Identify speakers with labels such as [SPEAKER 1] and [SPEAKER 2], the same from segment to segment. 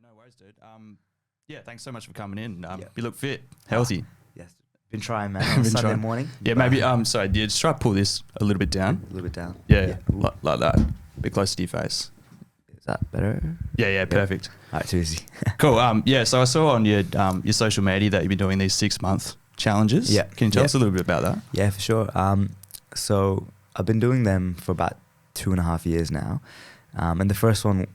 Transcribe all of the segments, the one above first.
[SPEAKER 1] No worries, dude. Yeah, thanks so much for coming in.
[SPEAKER 2] Yeah.
[SPEAKER 1] You look fit, healthy.
[SPEAKER 2] Yes. Been trying, man. On
[SPEAKER 1] Been
[SPEAKER 2] Sunday
[SPEAKER 1] trying.
[SPEAKER 2] morning.
[SPEAKER 1] Yeah, maybe. Sorry, yeah, just try to pull this a little bit down.
[SPEAKER 2] A little bit down.
[SPEAKER 1] Yeah, like that. A bit close to your face.
[SPEAKER 2] Is that better?
[SPEAKER 1] Yeah, perfect.
[SPEAKER 2] All right, too easy.
[SPEAKER 1] Cool. Yeah, so I saw on your social media that you've been doing these 6-month challenges.
[SPEAKER 2] Yeah.
[SPEAKER 1] Can you tell us a little bit about that?
[SPEAKER 2] Yeah, for sure. So I've been doing them for about 2.5 years now. And the first one,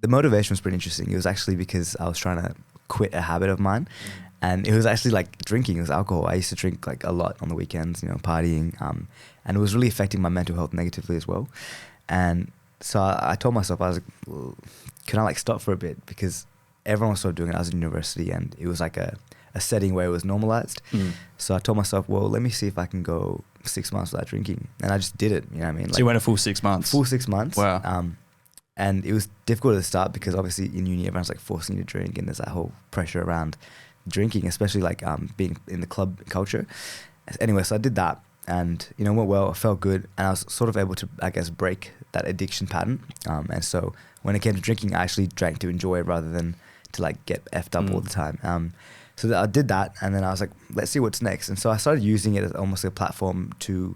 [SPEAKER 2] the motivation was pretty interesting. It was actually because I was trying to quit a habit of mine. And it was actually like drinking. It was alcohol. I used to drink like a lot on the weekends, partying. And it was really affecting my mental health negatively as well. And so I told myself, I was like, well, can I like stop for a bit? Because everyone was sort of doing it. I was in university and it was like a setting where it was normalized. So I told myself, well, let me see if I can go 6 months without drinking. And I just did it. You know what I mean?
[SPEAKER 1] So you went a full 6 months?
[SPEAKER 2] Full 6 months.
[SPEAKER 1] Wow.
[SPEAKER 2] And it was difficult at the start because obviously in uni, everyone's like forcing you to drink and there's that whole pressure around drinking, especially like being in the club culture. Anyway, so I did that and, it went well. I felt good and I was sort of able to, I guess, break that addiction pattern. And so when it came to drinking, I actually drank to enjoy it rather than to like get effed up all the time. So I did that and then I was like, let's see what's next. And so I started using it as almost a platform to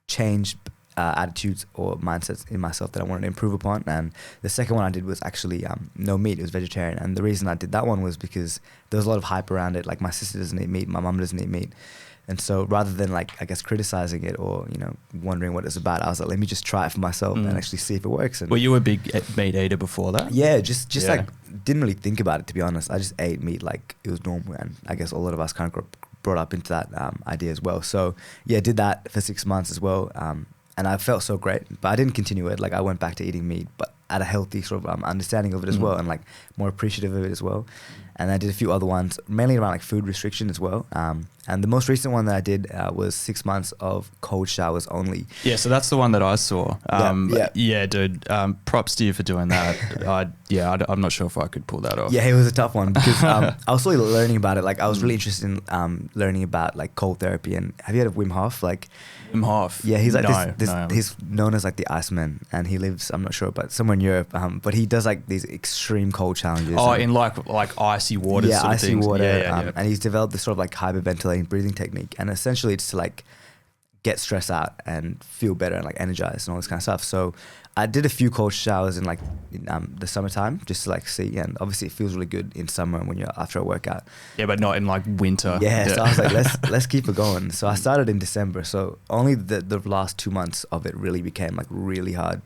[SPEAKER 2] change attitudes or mindsets in myself that I wanted to improve upon. And the second one I did was actually no meat. It was vegetarian. And the reason I did that one was because there was a lot of hype around it. Like my sister doesn't eat meat, my mum doesn't eat meat. And so rather than like, I guess, criticizing it or, wondering what it's about, I was like, let me just try it for myself and actually see if it works. And
[SPEAKER 1] were you a big meat eater before that?
[SPEAKER 2] Yeah, just like didn't really think about it, to be honest. I just ate meat like it was normal. And I guess a lot of us kind of brought up into that idea as well. So yeah, did that for 6 months as well. And I felt so great, but I didn't continue it. Like I went back to eating meat, but at a healthy sort of understanding of it as well and like more appreciative of it as well. And I did a few other ones, mainly around like food restriction as well. And the most recent one that I did was 6 months of cold showers only.
[SPEAKER 1] Yeah, so that's the one that I saw. Yeah, dude. Props to you for doing that. I'm not sure if I could pull that off.
[SPEAKER 2] Yeah, it was a tough one because I was slowly learning about it. Like I was really interested in learning about like cold therapy. And have you heard of Wim Hof? Like
[SPEAKER 1] Wim Hof?
[SPEAKER 2] Yeah, he's like
[SPEAKER 1] no.
[SPEAKER 2] He's known as like the Iceman, and he lives, I'm not sure, but somewhere in Europe. But he does like these extreme cold challenges.
[SPEAKER 1] Oh, in like icy water.
[SPEAKER 2] Yeah,
[SPEAKER 1] sort of
[SPEAKER 2] icy
[SPEAKER 1] things.
[SPEAKER 2] water.
[SPEAKER 1] Yeah.
[SPEAKER 2] And he's developed this sort of like hyperventilating breathing technique, and essentially it's to like get stress out and feel better and like energized and all this kind of stuff. So I did a few cold showers in like the summertime just to like see, and obviously it feels really good in summer when you're after a workout.
[SPEAKER 1] Yeah, but not in like winter.
[SPEAKER 2] Yeah, so I was like, let's keep it going. So I started in December, so only the last 2 months of it really became like really hard.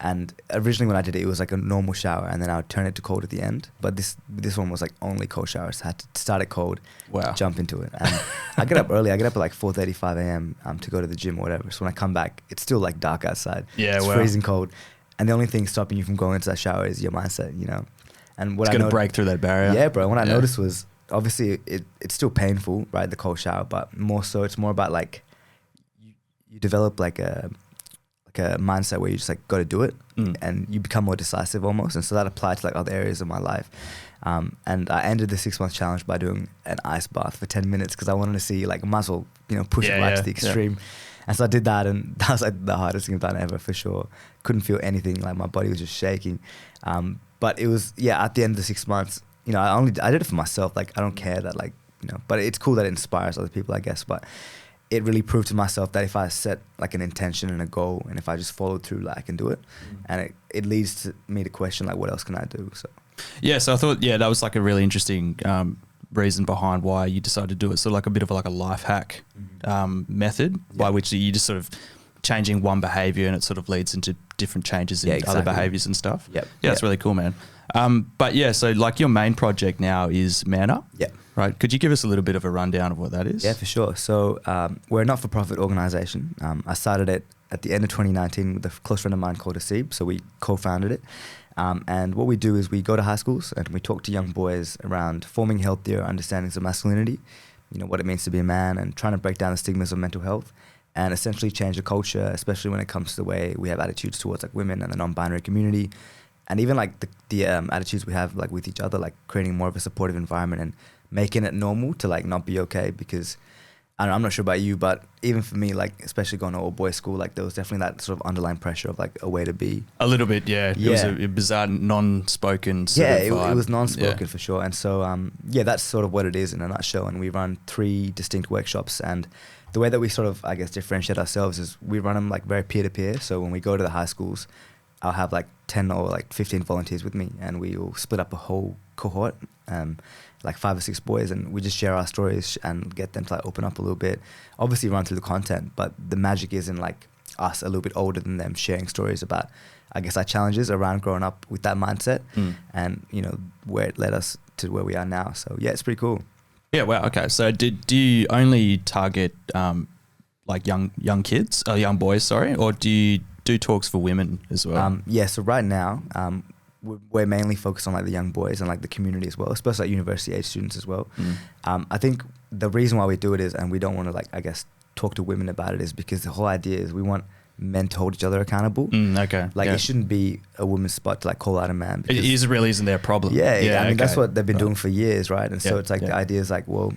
[SPEAKER 2] And originally when I did it, it was like a normal shower, and then I would turn it to cold at the end. But this one was like only cold showers. I had to start it cold, jump into it. And I get up early. I get up at like 4:35 a.m. To go to the gym or whatever. So when I come back, it's still like dark outside.
[SPEAKER 1] Yeah,
[SPEAKER 2] it's freezing cold. And the only thing stopping you from going into that shower is your mindset, And what
[SPEAKER 1] it's going to break through that barrier.
[SPEAKER 2] Yeah, bro. What I noticed was obviously it's still painful, right? The cold shower, but more so it's more about like you develop like a mindset where you just like got to do it and you become more decisive almost. And so that applied to like other areas of my life. And I ended the 6 month challenge by doing an ice bath for 10 minutes because I wanted to see like muscle, push it right to the extreme. Yeah. And so I did that, and that was like the hardest thing I've done ever for sure. Couldn't feel anything, like my body was just shaking. But it was, at the end of the 6 months, I did it for myself. Like I don't care that like, but it's cool that it inspires other people, I guess. But it really proved to myself that if I set like an intention and a goal, and if I just followed through, like I can do it. And it leads to me to question like, what else can I do? So
[SPEAKER 1] so I thought that was like a really interesting reason behind why you decided to do it. So like a bit of like a life hack method by which you just sort of changing one behavior and it sort of leads into different changes in other behaviors and stuff. That's really cool, man. But so like your main project now is Man Up. Right. Could you give us a little bit of a rundown of what that is?
[SPEAKER 2] Yeah, for sure. So we're a not-for-profit organization. I started it at the end of 2019 with a close friend of mine called Asib. So we co-founded it. And what we do is we go to high schools and we talk to young boys around forming healthier understandings of masculinity, what it means to be a man, and trying to break down the stigmas of mental health and essentially change the culture, especially when it comes to the way we have attitudes towards like women and the non-binary community. And even like the attitudes we have like with each other, like creating more of a supportive environment and making it normal to like not be okay, because I'm not sure about you, but even for me, like especially going to all boys school, like there was definitely that sort of underlying pressure of like a way to be.
[SPEAKER 1] A little bit, yeah. It was a bizarre, non-spoken sort of vibe.
[SPEAKER 2] It was non-spoken for sure. And so, that's sort of what it is in a nutshell. And we run 3 distinct workshops, and the way that we sort of, I guess, differentiate ourselves is we run them like very peer-to-peer. So when we go to the high schools, I'll have like 10 or like 15 volunteers with me, and we will split up a whole cohort, like 5 or 6 boys, and we just share our stories and get them to like open up a little bit. Obviously run through the content, but the magic is in like us a little bit older than them sharing stories about, I guess, our challenges around growing up with that mindset, and you know where it led us to where we are now. So yeah, it's pretty cool.
[SPEAKER 1] Yeah, wow. Okay, so do you only target like young kids, young boys, sorry, or do you do talks for women as well?
[SPEAKER 2] Yeah, so right now we're mainly focused on like the young boys and like the community as well, especially like university age students as well. I think the reason why we do it is, and we don't want to like, I guess, talk to women about it, is because the whole idea is we want men to hold each other accountable.
[SPEAKER 1] Okay.
[SPEAKER 2] Like it shouldn't be a woman's spot to like call out a man.
[SPEAKER 1] It really isn't their problem.
[SPEAKER 2] Yeah, I mean that's what they've been doing for years, right? And so it's like the idea is like, well,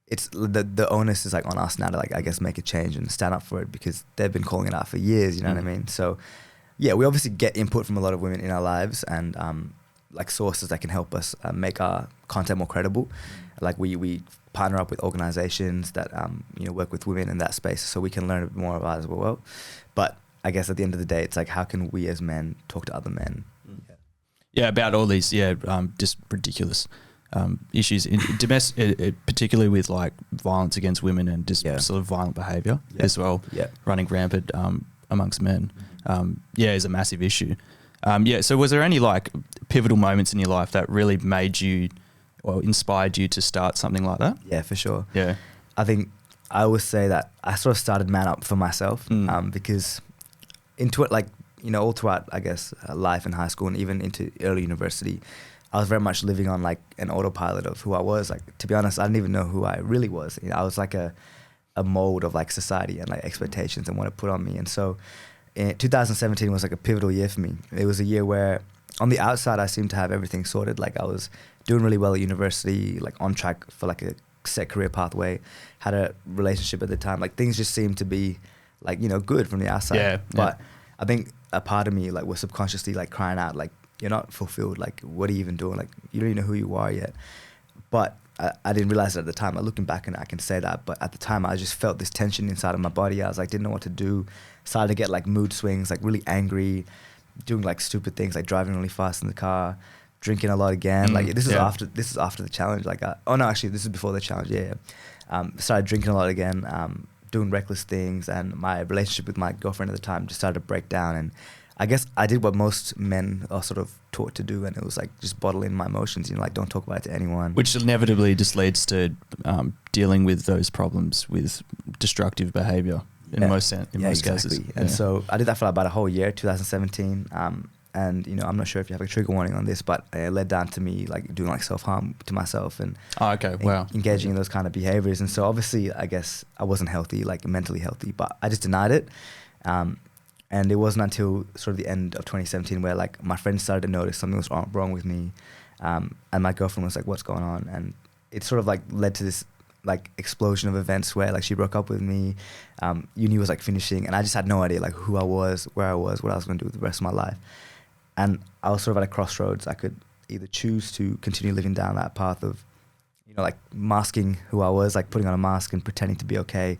[SPEAKER 2] it's the onus is like on us now to like, I guess, make a change and stand up for it, because they've been calling it out for years, you know what I mean? So yeah, we obviously get input from a lot of women in our lives, and like sources that can help us make our content more credible. Like we partner up with organizations that work with women in that space, so we can learn a bit more about it as well. But I guess at the end of the day, it's like, how can we as men talk to other men?
[SPEAKER 1] Yeah, about all these just ridiculous issues in particularly with like violence against women and just sort of violent behavior as well, running rampant amongst men. Is a massive issue. So was there any like pivotal moments in your life that really made you or inspired you to start something like that?
[SPEAKER 2] Yeah, for sure.
[SPEAKER 1] Yeah.
[SPEAKER 2] I think I always say that I sort of started Man Up for myself, because into it, like, all throughout, I guess, life in high school and even into early university, I was very much living on like an autopilot of who I was. Like, to be honest, I didn't even know who I really was. I was like a mold of like society and like expectations and what it put on me. And so 2017 was like a pivotal year for me. It was a year where on the outside I seemed to have everything sorted. Like I was doing really well at university, like on track for like a set career pathway, had a relationship at the time. Like things just seemed to be like, good from the outside. But I think a part of me like was subconsciously like crying out, like, you're not fulfilled. Like, what are you even doing? Like, you don't even know who you are yet. But I didn't realize it at the time. Like, looking back, and I can say that. But at the time, I just felt this tension inside of my body. I was like, didn't know what to do. Started to get like mood swings, like really angry, doing like stupid things, like driving really fast in the car, drinking a lot again. Like this is after the challenge. Like, this is before the challenge. Started drinking a lot again, doing reckless things, and my relationship with my girlfriend at the time just started to break down. And I guess I did what most men are sort of taught to do, and it was like just bottle in my emotions, like don't talk about it to anyone.
[SPEAKER 1] Which inevitably just leads to dealing with those problems with destructive behaviour in most cases.
[SPEAKER 2] And so I did that for about a whole year, 2017. And I'm not sure if you have a trigger warning on this, but it led down to me like doing like self-harm to myself and engaging in those kind of behaviours. And so obviously I guess I wasn't healthy, like mentally healthy, but I just denied it. And it wasn't until sort of the end of 2017 where like my friends started to notice something was wrong with me. And my girlfriend was like, what's going on? And it sort of like led to this like explosion of events where like she broke up with me. Uni was like finishing, and I just had no idea like who I was, where I was, what I was going to do with the rest of my life. And I was sort of at a crossroads. I could either choose to continue living down that path of, like masking who I was, like putting on a mask and pretending to be okay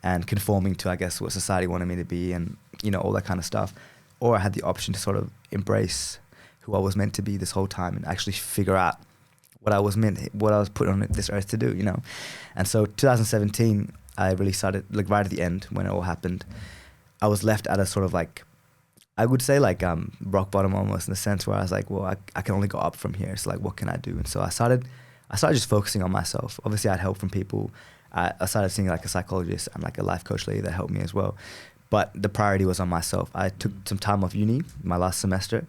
[SPEAKER 2] and conforming to, I guess, what society wanted me to be and, all that kind of stuff. Or I had the option to sort of embrace who I was meant to be this whole time and actually figure out what I was put on this earth to do, And so 2017, I really started, like right at the end when it all happened, I was left at a sort of like, I would say like rock bottom almost, in the sense where I was like, well, I can only go up from here. So like, what can I do? And so I started just focusing on myself. Obviously I had help from people. I started seeing like a psychologist and like a life coach lady that helped me as well. But the priority was on myself. I took some time off uni, my last semester,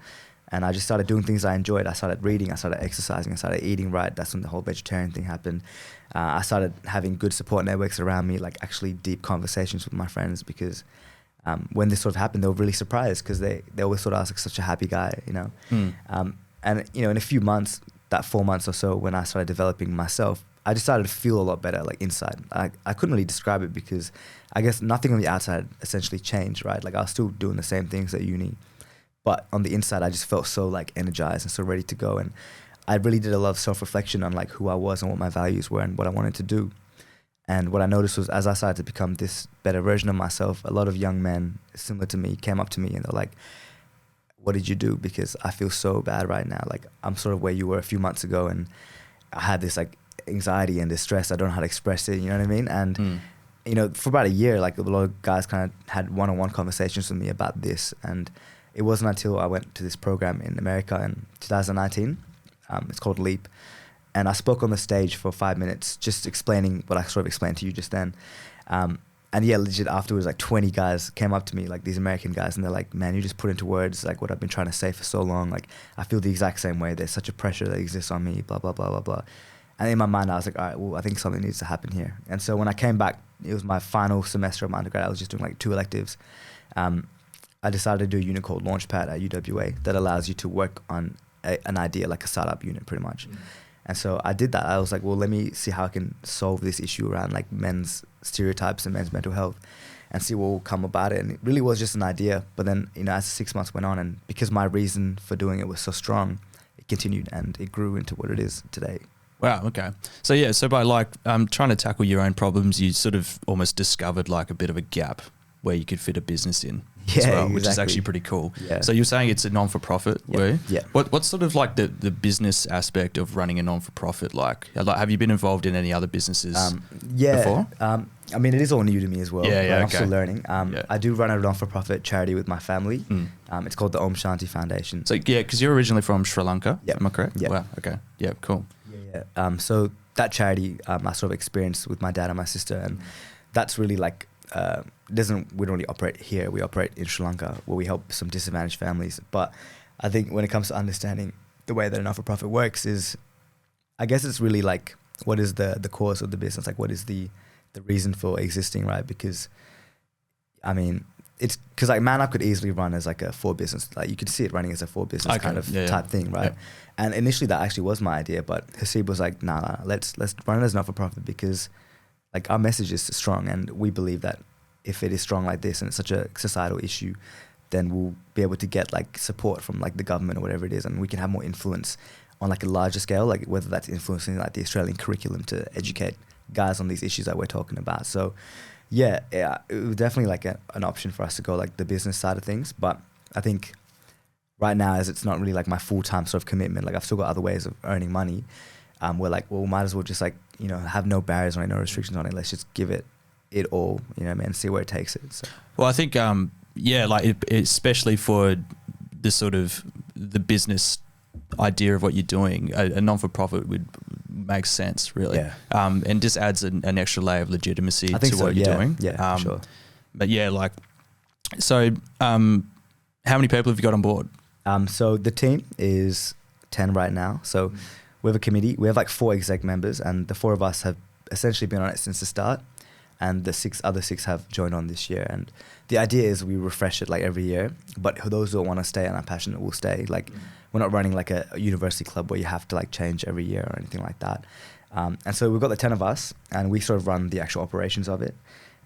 [SPEAKER 2] and I just started doing things I enjoyed. I started reading, I started exercising, I started eating right. That's when the whole vegetarian thing happened. I started having good support networks around me, like actually deep conversations with my friends, because when this sort of happened, they were really surprised because they always thought I was like such a happy guy, And, in a few months, that 4 months or so, when I started developing myself, I just started to feel a lot better, like inside. I couldn't really describe it because I guess nothing on the outside essentially changed, right? Like I was still doing the same things at uni, but on the inside, I just felt so like energized and so ready to go. And I really did a lot of self-reflection on like who I was and what my values were and what I wanted to do. And what I noticed was as I started to become this better version of myself, a lot of young men similar to me came up to me and they're like, what did you do? Because I feel so bad right now. Like I'm sort of where you were a few months ago and I had this like anxiety and distress. I don't know how to express it, you know what I mean? And you know, for about a year, like a lot of guys kind of had one-on-one conversations with me about this. And it wasn't until I went to this program in America in 2019. It's called LEAP. And I spoke on the stage for 5 minutes, just explaining what I sort of explained to you just then. And yeah, legit afterwards, like 20 guys came up to me, like these American guys, and they're like, man, you just put into words like what I've been trying to say for so long. Like I feel the exact same way. There's such a pressure that exists on me, blah, blah, blah, blah, blah. And in my mind, I was like, all right, well, I think something needs to happen here. And so when I came back, it was my final semester of my undergrad. I was just doing like 2 electives. I decided to do a unit called Launchpad at UWA that allows you to work on an idea, like a startup unit pretty much. And so I did that. I was like, well, let me see how I can solve this issue around like men's stereotypes and men's mental health and see what will come about it. And it really was just an idea. But then, you know, as 6 months went on and because my reason for doing it was so strong, it continued and it grew into what it is today.
[SPEAKER 1] Wow. Okay. So yeah, so by like trying to tackle your own problems, you sort of almost discovered like a bit of a gap where you could fit a business in as well, which is actually pretty cool. Yeah. So you're saying it's a non-for-profit, were you?
[SPEAKER 2] Yeah.
[SPEAKER 1] What's sort of like the business aspect of running a non-for-profit like? Have you been involved in any other businesses before?
[SPEAKER 2] I mean, it is all new to me as well.
[SPEAKER 1] Yeah,
[SPEAKER 2] I'm still learning. I do run a non-for-profit charity with my family. It's called the Om Shanti Foundation.
[SPEAKER 1] So yeah, because you're originally from Sri Lanka, am I correct?
[SPEAKER 2] Yeah.
[SPEAKER 1] Wow, okay. Yeah, cool.
[SPEAKER 2] Yeah. So that charity I sort of experienced with my dad and my sister, and that's really like, we don't really operate here. We operate in Sri Lanka where we help some disadvantaged families. But I think when it comes to understanding the way that a not-for-profit works is, I guess it's really like, what is the cause of the business? Like what is the reason for existing, right? Because, I mean, it's because like Man Up could easily run as like a for business. Like you could see it running as a for business kind of type thing, right? Yeah. And initially that actually was my idea, but Hasib was like, nah, let's run it as not-for-profit because like our message is strong and we believe that if it is strong like this and it's such a societal issue, then we'll be able to get like support from like the government or whatever it is, and we can have more influence on like a larger scale, like whether that's influencing like the Australian curriculum to educate guys on these issues that we're talking about. So yeah, it was definitely like an option for us to go like the business side of things. But I think right now, as it's not really like my full-time sort of commitment, like I've still got other ways of earning money. We're like, well, might as well just like, you know, have no barriers or no restrictions on it. Let's just give it all, you know what I mean, and see where it takes it. So.
[SPEAKER 1] Well, I think, especially for the sort of the business idea of what you're doing, a non-for-profit would make sense, really.
[SPEAKER 2] Yeah.
[SPEAKER 1] And just adds an extra layer of legitimacy to what you're doing.
[SPEAKER 2] Yeah, sure.
[SPEAKER 1] But yeah, like, so how many people have you got on board?
[SPEAKER 2] So the team is 10 right now. So we have a committee. We have like 4 exec members, and the 4 of us have essentially been on it since the start, and the other 6 have joined on this year. And the idea is we refresh it like every year, but those who want to stay and are passionate will stay. Like we're not running like a university club where you have to like change every year or anything like that. And so we've got the 10 of us, and we sort of run the actual operations of it.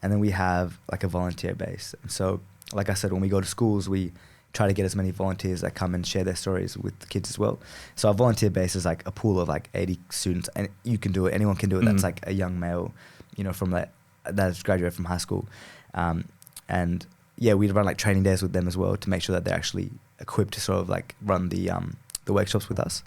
[SPEAKER 2] And then we have like a volunteer base. And so, like I said, when we go to schools, we try to get as many volunteers that come and share their stories with the kids as well. So our volunteer base is like a pool of like 80 students, and you can do it. Anyone can do it. That's like a young male, you know, from like that's graduated from high school. And yeah, we run like training days with them as well to make sure that they're actually equipped to sort of like run the workshops with us.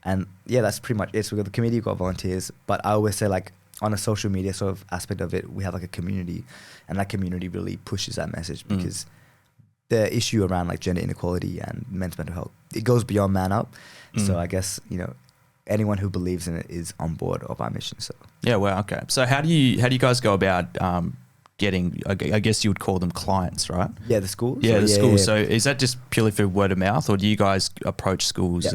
[SPEAKER 2] And yeah, that's pretty much it. So we've got the committee, we've got volunteers, but I always say like on a social media sort of aspect of it, we have like a community, and that community really pushes that message because the issue around like gender inequality and men's mental health, it goes beyond Man Up. So I guess, you know, anyone who believes in it is on board of our mission. So
[SPEAKER 1] yeah, well, okay. So how do you guys go about getting, I guess you would call them clients, right?
[SPEAKER 2] Yeah, the schools.
[SPEAKER 1] Yeah, the schools. Yeah. So is that just purely through word of mouth, or do you guys approach schools?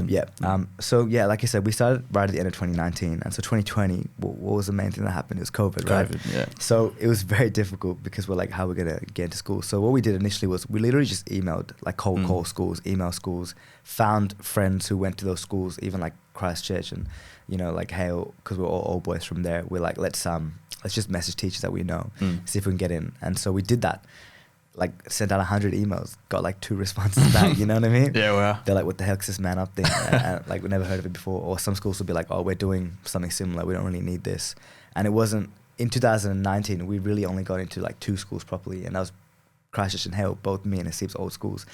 [SPEAKER 2] So yeah, like I said, we started right at the end of 2019, and so 2020, what was the main thing that happened? It was COVID, right?
[SPEAKER 1] Yeah.
[SPEAKER 2] So it was very difficult because we're like, how are we gonna get into school? So what we did initially was we literally just emailed, like cold call schools, email schools, found friends who went to those schools, even like Christchurch, and you know, like, hey, because we're all old boys from there, we're like, let's just message teachers that we know, see if we can get in. And so we did that. Like, sent out 100 emails, got like 2 responses back. You know what I mean?
[SPEAKER 1] Yeah, wow.
[SPEAKER 2] They're like, what the heck's this Man Up thing? and like, we never heard of it before. Or some schools will be like, oh, we're doing something similar, we don't really need this. And it wasn't, in 2019, we really only got into like 2 schools properly, and that was Christchurch and Hale, both me and Asib's old schools.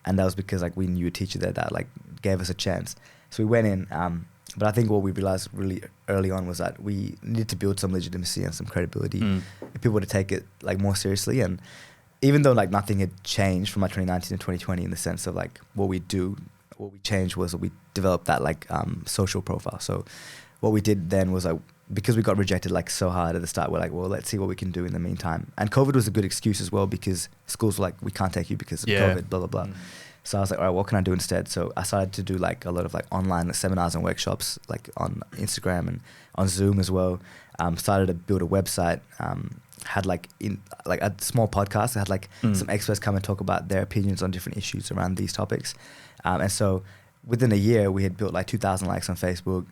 [SPEAKER 2] And that was because like we knew a teacher there that like gave us a chance. So we went in, but I think what we realized really early on was that we needed to build some legitimacy and some credibility for people to take it like more seriously. And even though like nothing had changed from like 2019 to 2020 in the sense of like what we do, what we changed was that we developed that like social profile. So what we did then was like, because we got rejected like so hard at the start, we're like, well, let's see what we can do in the meantime. And COVID was a good excuse as well, because schools were like, we can't take you because of COVID, blah, blah, blah. So I was like, all right, what can I do instead? So I started to do like a lot of like online seminars and workshops, like on Instagram and on Zoom as well. Started to build a website, had like a small podcast. I had like some experts come and talk about their opinions on different issues around these topics. And so within a year, we had built like 2,000 likes on Facebook,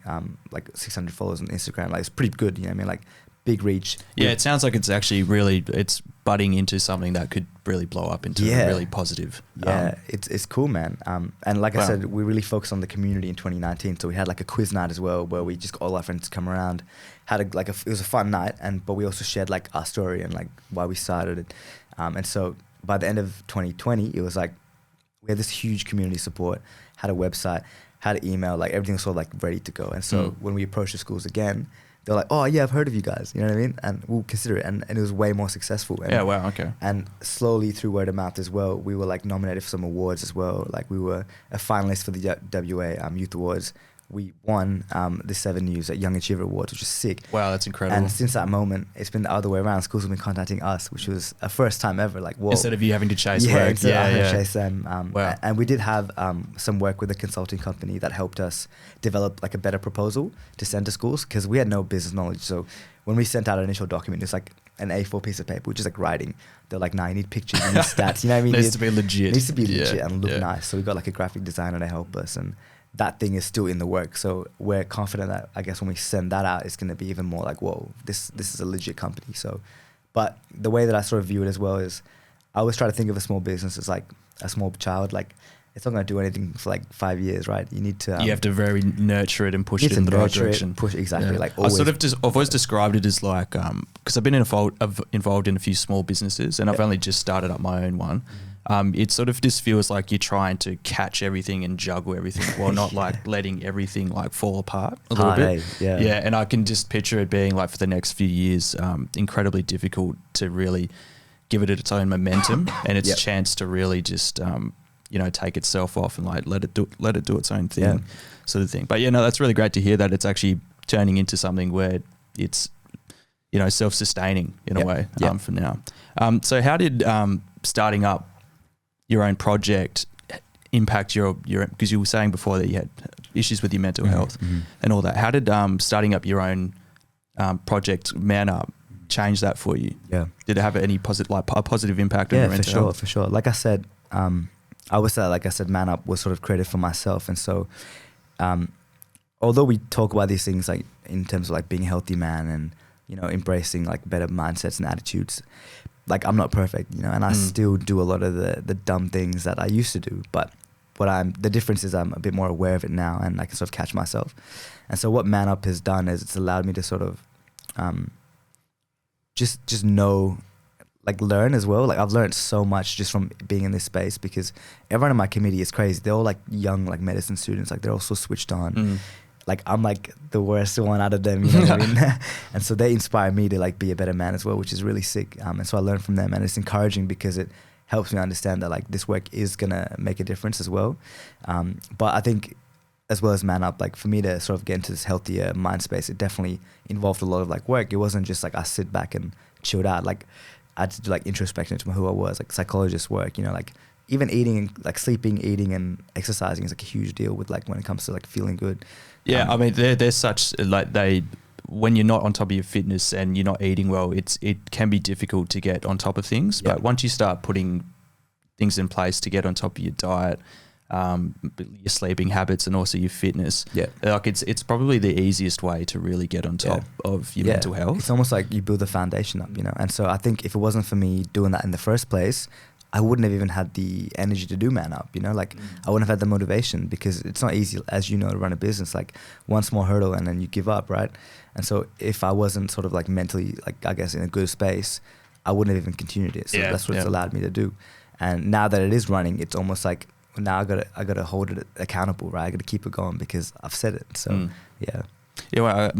[SPEAKER 2] like 600 followers on Instagram. Like, it's pretty good, you know what I mean? Like, big reach.
[SPEAKER 1] Yeah, it sounds like it's actually really, it's budding into something that could really blow up into a really positive.
[SPEAKER 2] Yeah, it's cool, man. And like I said, we really focused on the community in 2019. So we had like a quiz night as well, where we just got all our friends to come around. Had it was a fun night, but we also shared like our story and like why we started it. And so by the end of 2020, it was like we had this huge community support, had a website, had an email, like everything was sort of like ready to go. And so when we approached the schools again, they're like, oh yeah, I've heard of you guys, you know what I mean? And we'll consider it. And it was way more successful. And,
[SPEAKER 1] yeah, wow, okay.
[SPEAKER 2] And slowly through word of mouth as well, we were like nominated for some awards as well. Like, we were a finalist for the WA Youth Awards. We won the 7 News at Young Achiever Awards, which is sick.
[SPEAKER 1] Wow, that's incredible.
[SPEAKER 2] And since that moment, it's been the other way around. Schools have been contacting us, which was a first time ever. Like, whoa.
[SPEAKER 1] Instead of you having to chase work.
[SPEAKER 2] Instead of having to chase them.
[SPEAKER 1] Wow.
[SPEAKER 2] And we did have some work with a consulting company that helped us develop like a better proposal to send to schools, because we had no business knowledge. So when we sent out our initial document, it's like an A4 piece of paper, which is like writing. They're like, nah, you need pictures, you need stats. You know what I mean?
[SPEAKER 1] Needs to be legit.
[SPEAKER 2] Needs to be legit and look nice. So we got like a graphic designer to help us, and that thing is still in the work. So we're confident that, I guess, when we send that out, it's going to be even more like, whoa, this is a legit company. So, but the way that I sort of view it as well is, I always try to think of a small business as like a small child. Like, it's not going to do anything for like 5 years, right? You need to...
[SPEAKER 1] you have to very nurture it and push it in the right direction.
[SPEAKER 2] Exactly. Like, always.
[SPEAKER 1] I've always described it as like, because I've been involved in a few small businesses, and I've only just started up my own one. It sort of just feels like you're trying to catch everything and juggle everything while not like letting everything like fall apart a little bit. Yeah. And I can just picture it being like, for the next few years, incredibly difficult to really give it its own momentum and its chance to really just, take itself off and like let it do its own thing, sort of thing. But yeah, no, that's really great to hear that it's actually turning into something where it's, self-sustaining in a way for now. So how did starting up your own project impact your because you were saying before that you had issues with your mental health and all that. How did starting up your own project, Man Up, change that for you? Yeah. Did it have any positive impact on your mental health?
[SPEAKER 2] For sure. Like I said, Man Up was sort of created for myself. And so although we talk about these things like in terms of like being a healthy man and, embracing like better mindsets and attitudes, like, I'm not perfect, and I still do a lot of the dumb things that I used to do. But the difference is I'm a bit more aware of it now, and I can sort of catch myself. And so what Man Up has done is it's allowed me to sort of just know, like, learn as well. Like, I've learned so much just from being in this space, because everyone in my committee is crazy. They're all like young, like medicine students. Like, they're all so switched on. Like, I'm like the worst one out of them, you know what I mean? And so they inspire me to like be a better man as well, which is really sick. And so I learn from them, and it's encouraging because it helps me understand that like this work is gonna make a difference as well. But I think, as well as Man Up, like, for me to sort of get into this healthier mind space, it definitely involved a lot of like work. It wasn't just like I sit back and chilled out. Like, I had to do like introspection into who I was, like psychologist work, like even eating, like sleeping, eating and exercising is like a huge deal with like when it comes to like feeling good.
[SPEAKER 1] Yeah, I mean, they're such like when you're not on top of your fitness and you're not eating well, it can be difficult to get on top of things. But once you start putting things in place to get on top of your diet, your sleeping habits, and also your fitness.
[SPEAKER 2] Yeah.
[SPEAKER 1] Like it's probably the easiest way to really get on top of your mental health.
[SPEAKER 2] It's almost like you build the foundation up, you know. And so I think if it wasn't for me doing that in the first place, I wouldn't have even had the energy to do Man Up, you know. Like I wouldn't have had the motivation, because it's not easy, as you know, to run a business. Like one small hurdle and then you give up, right? And so if I wasn't sort of like mentally, like I guess in a good space, I wouldn't have even continued it. So that's what it's allowed me to do. And now that it is running, it's almost like now I gotta hold it accountable, right? I gotta keep it going because I've said it. So yeah.
[SPEAKER 1] Yeah, well,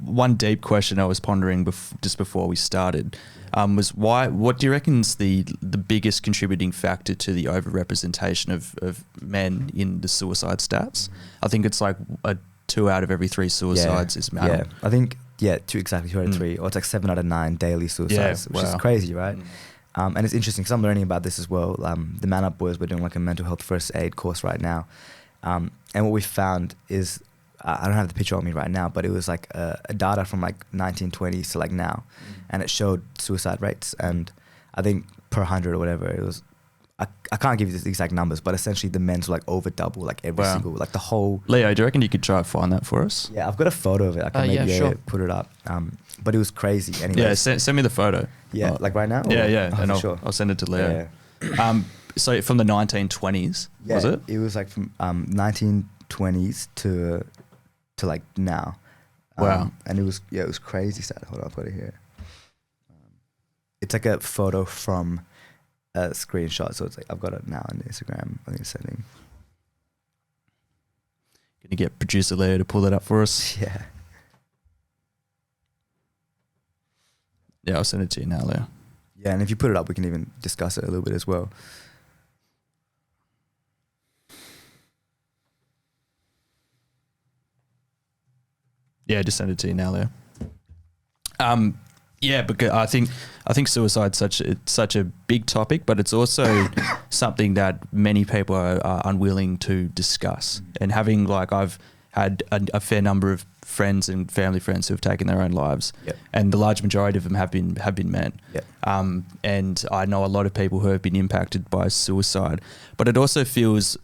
[SPEAKER 1] one deep question I was pondering just before we started was what do you reckon is the biggest contributing factor to the overrepresentation of men in the suicide stats? I think it's like 2 out of every 3 suicides is male.
[SPEAKER 2] Yeah, I think, 2 out of 3, or it's like 7 out of 9 daily suicides, which is crazy, right? And it's interesting because I'm learning about this as well. The Man Up Boys, we're doing like a mental health first aid course right now. And what we found is, I don't have the picture on me right now, but it was like a data from like 1920s to like now. And it showed suicide rates. And I think per 100 or whatever, it was, I can't give you the exact numbers, but essentially the men's were like over double, like every single, like the whole.
[SPEAKER 1] Leo, do you reckon you could try and find that for us?
[SPEAKER 2] Yeah, I've got a photo of it. I can maybe put it up. But it was crazy anyway.
[SPEAKER 1] Yeah, send me the photo.
[SPEAKER 2] Yeah, like right now?
[SPEAKER 1] Yeah.
[SPEAKER 2] Oh,
[SPEAKER 1] and
[SPEAKER 2] I'll
[SPEAKER 1] send it to Leo.
[SPEAKER 2] Yeah.
[SPEAKER 1] So from the 1920s, was it?
[SPEAKER 2] It was like from 1920s to like now.
[SPEAKER 1] Wow.
[SPEAKER 2] And it was crazy sad. Hold on, I'll put it here. It's like a photo from a screenshot. So it's like, I've got it now on Instagram. I think it's sending.
[SPEAKER 1] Can you get producer Leo to pull that up for us?
[SPEAKER 2] Yeah.
[SPEAKER 1] Yeah, I'll send it to you now, Leo.
[SPEAKER 2] Yeah, and if you put it up, we can even discuss it a little bit as well.
[SPEAKER 1] Yeah, just send it to you now, Leo. Yeah, because I think suicide's such a big topic, but it's also something that many people are unwilling to discuss. And having I've had a fair number of friends and family friends who have taken their own lives, and the large majority of them have been men. And I know a lot of people who have been impacted by suicide, but it also feels,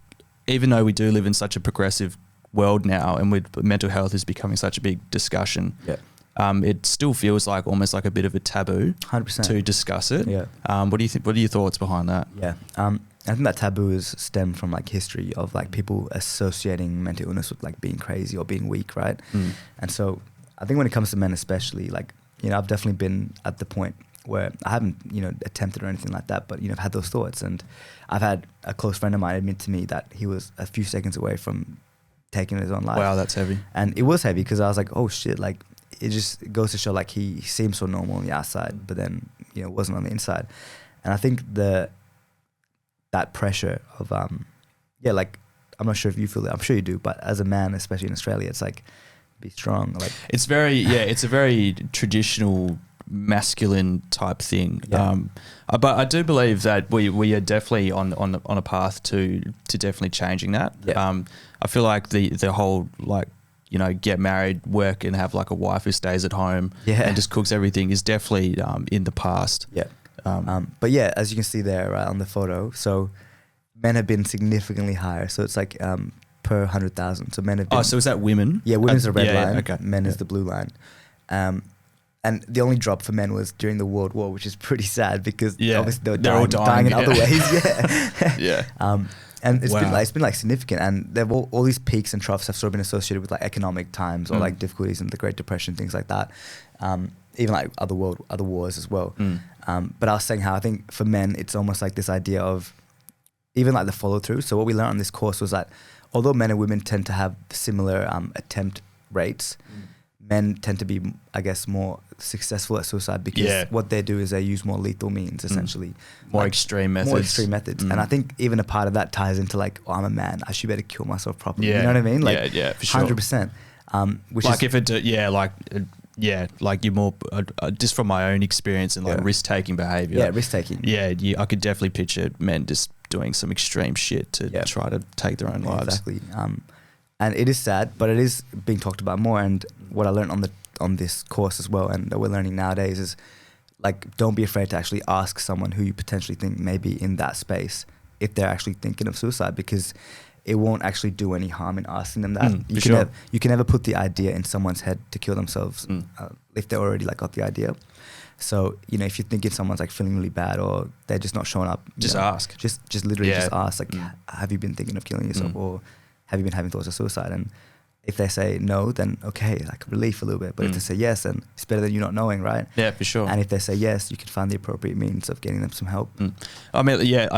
[SPEAKER 1] even though we do live in such a progressive world now, and with mental health is becoming such a big discussion, it still feels like almost like a bit of a taboo
[SPEAKER 2] 100%
[SPEAKER 1] to discuss it. What do you think? What are your thoughts behind that?
[SPEAKER 2] I think that taboo is stemmed from like history of like people associating mental illness with like being crazy or being weak, right? And so I think when it comes to men especially, like, you know, I've definitely been at the point where I haven't, you know, attempted or anything like that, but, you know, I've had those thoughts. And I've had a close friend of mine admit to me that he was a few seconds away from taking his own life.
[SPEAKER 1] Wow, that's heavy.
[SPEAKER 2] And it was heavy because I was like, oh shit, like it just goes to show like he seems so normal on the outside, but then, you know, wasn't on the inside. And I think that pressure of, like, I'm not sure if you feel it, I'm sure you do, but as a man, especially in Australia, it's like, be strong. Like
[SPEAKER 1] it's it's a very traditional masculine type thing. But I do believe that we are definitely on a path to definitely changing that. I feel like the whole, like, you know, get married, work and have like a wife who stays at home and just cooks everything is definitely in the past.
[SPEAKER 2] But yeah, as you can see there on the photo, so men have been significantly higher. So it's like per 100,000. So men have been. Oh,
[SPEAKER 1] so is that women?
[SPEAKER 2] Yeah, women's the red line.
[SPEAKER 1] Okay.
[SPEAKER 2] Men is the blue line. And the only drop for men was during the World War, which is pretty sad because obviously they're all dying in other ways. And it's been like significant, and they've all these peaks and troughs have sort of been associated with like economic times or like difficulties and the Great Depression, things like that. Even like other wars as well. But I was saying how I think for men it's almost like this idea of even like the follow through. So what we learned on this course was that although men and women tend to have similar attempt rates, men tend to be, I guess, more successful at suicide because what they do is they use more lethal means, essentially.
[SPEAKER 1] More extreme methods.
[SPEAKER 2] And I think even a part of that ties into like, oh, I'm a man, I should better kill myself properly. You know what I mean? Like,
[SPEAKER 1] for sure.
[SPEAKER 2] 100%. Which
[SPEAKER 1] like
[SPEAKER 2] is,
[SPEAKER 1] if it, like you're more, just from my own experience and like risk-taking behavior.
[SPEAKER 2] Yeah, risk-taking.
[SPEAKER 1] I could definitely picture men just doing some extreme shit to try to take their own lives.
[SPEAKER 2] Exactly. And it is sad, but it is being talked about more. And what I learned on this course as well, and that we're learning nowadays, is like, don't be afraid to actually ask someone who you potentially think may be in that space if they're actually thinking of suicide, because it won't actually do any harm in asking them that. You can never put the idea in someone's head to kill themselves if they already like got the idea. So, you know, if you're thinking someone's like feeling really bad or they're just not showing up,
[SPEAKER 1] just ask.
[SPEAKER 2] Just literally just ask, like, have you been thinking of killing yourself or have you been having thoughts of suicide? And if they say no, then okay, like relief a little bit. But if they say yes, then it's better than you not knowing, right?
[SPEAKER 1] Yeah, for sure.
[SPEAKER 2] And if they say yes, you can find the appropriate means of getting them some help.
[SPEAKER 1] I mean, yeah,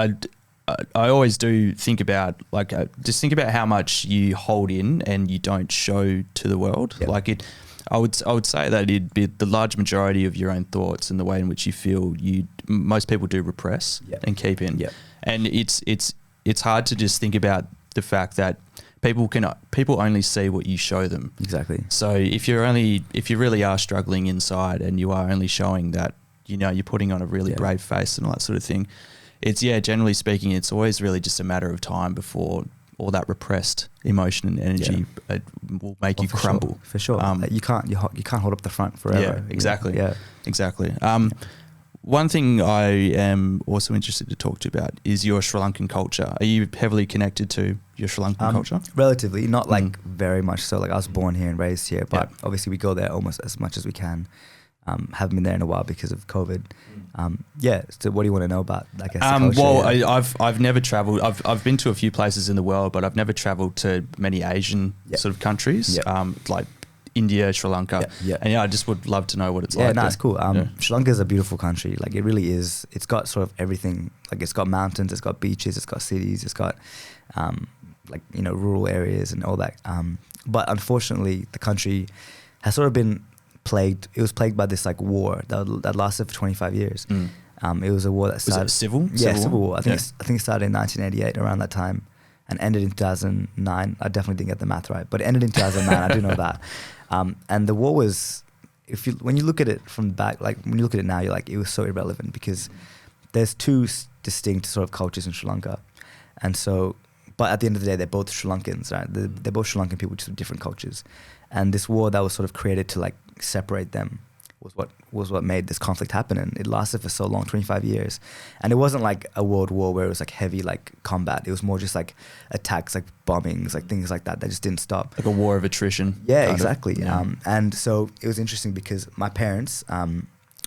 [SPEAKER 1] I always do think about, like, just think about how much you hold in and you don't show to the world.
[SPEAKER 2] Yep.
[SPEAKER 1] Like I would say that it'd be the large majority of your own thoughts and the way in which you feel. Most people do repress and keep in. Yep. And it's hard to just think about the fact that people only see what you show them.
[SPEAKER 2] Exactly.
[SPEAKER 1] So if you really are struggling inside and you are only showing that, you know, you're putting on a really brave face and all that sort of thing, it's, generally speaking, it's always really just a matter of time before all that repressed emotion and energy will make you crumble.
[SPEAKER 2] For sure. You can't hold up the front forever.
[SPEAKER 1] Yeah, exactly.
[SPEAKER 2] Yeah,
[SPEAKER 1] exactly. One thing I am also interested to talk to you about is your Sri Lankan culture. Are you heavily connected to your Sri Lankan culture?
[SPEAKER 2] Relatively, not like very much so. Like I was born here and raised here, but obviously we go there almost as much as we can. Haven't been there in a while because of COVID. So what do you want to know about, I guess, the culture?
[SPEAKER 1] Well, I've never travelled. I've been to a few places in the world, but I've never travelled to many Asian sort of countries, like India, Sri Lanka. And I just would love to know what it's like.
[SPEAKER 2] Yeah, no, it's cool. Sri Lanka is a beautiful country. Like it really is. It's got sort of everything. Like it's got mountains, it's got beaches, it's got cities, it's got like, you know, rural areas and all that. But unfortunately, the country has sort of been plagued. It was plagued by this like war that lasted for 25 years. It was a war that started.
[SPEAKER 1] Was it civil?
[SPEAKER 2] Yeah, civil war. I think it started in 1988, around that time, and ended in 2009. I definitely didn't get the math right, but it ended in 2009. I do know that. And the war was, when you look at it from back, like when you look at it now, you're like, it was so irrelevant because there's two distinct sort of cultures in Sri Lanka, and so. But at the end of the day, they're both Sri Lankans, right? They're both Sri Lankan people, just with different cultures. And this war that was sort of created to like separate them was what made this conflict happen. And it lasted for so long, 25 years. And it wasn't like a world war where it was like heavy like combat. It was more just like attacks, like bombings, like things like that just didn't stop.
[SPEAKER 1] Like a war of attrition.
[SPEAKER 2] Yeah, exactly. And so it was interesting because my parents,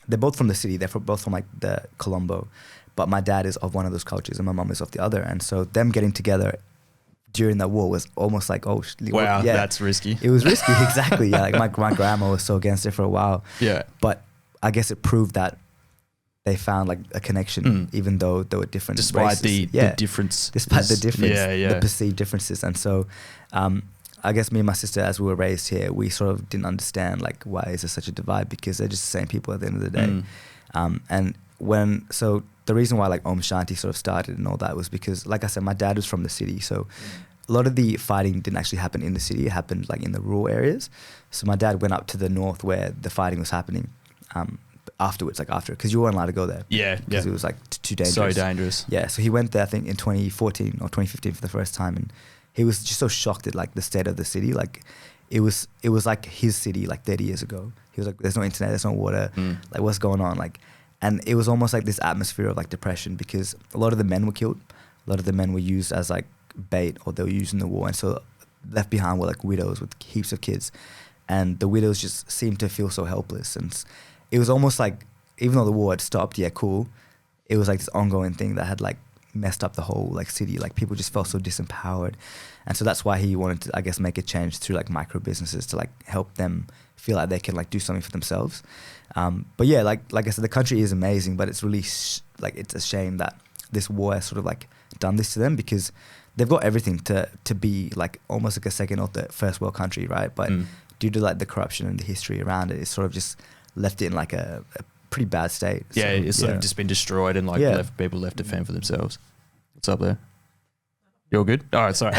[SPEAKER 2] they're both from the city. They're both from like the Colombo. But my dad is of one of those cultures and my mom is of the other. And so them getting together during that war was almost like, wow,
[SPEAKER 1] that's risky.
[SPEAKER 2] It was risky, exactly. Yeah, like my grandma was so against it for a while.
[SPEAKER 1] Yeah.
[SPEAKER 2] But I guess it proved that they found like a connection, even though there were different
[SPEAKER 1] Despite
[SPEAKER 2] races.
[SPEAKER 1] the difference.
[SPEAKER 2] Despite the difference, the perceived differences. And so I guess me and my sister, as we were raised here, we sort of didn't understand like, why is there such a divide? Because they're just the same people at the end of the day. So the reason why like Om Shanti sort of started and all that was because, like I said, my dad was from the city. So a lot of the fighting didn't actually happen in the city. It happened like in the rural areas. So my dad went up to the north where the fighting was happening afterwards, because you weren't allowed to go there.
[SPEAKER 1] Yeah.
[SPEAKER 2] Because it was like too dangerous.
[SPEAKER 1] So dangerous.
[SPEAKER 2] Yeah. So he went there, I think in 2014 or 2015 for the first time. And he was just so shocked at like the state of the city. Like it was like his city like 30 years ago. He was like, there's no internet, there's no water. Like what's going on? And it was almost like this atmosphere of like depression because a lot of the men were killed. A lot of the men were used as like bait or they were used in the war. And so left behind were like widows with heaps of kids. And the widows just seemed to feel so helpless. And it was almost like, even though the war had stopped, it was like this ongoing thing that had like messed up the whole like city. Like people just felt so disempowered. And so that's why he wanted to, I guess, make a change through like micro businesses to like help them feel like they can like do something for themselves. But yeah, like I said, the country is amazing, but it's really it's a shame that this war has sort of like done this to them because they've got everything to be like almost like a second or the first world country, right? But due to like the corruption and the history around it, it's sort of just left it in like a pretty bad state.
[SPEAKER 1] Yeah,
[SPEAKER 2] so,
[SPEAKER 1] it's sort of just been destroyed and like people left to fend for themselves. What's up there? You're good? All right, sorry.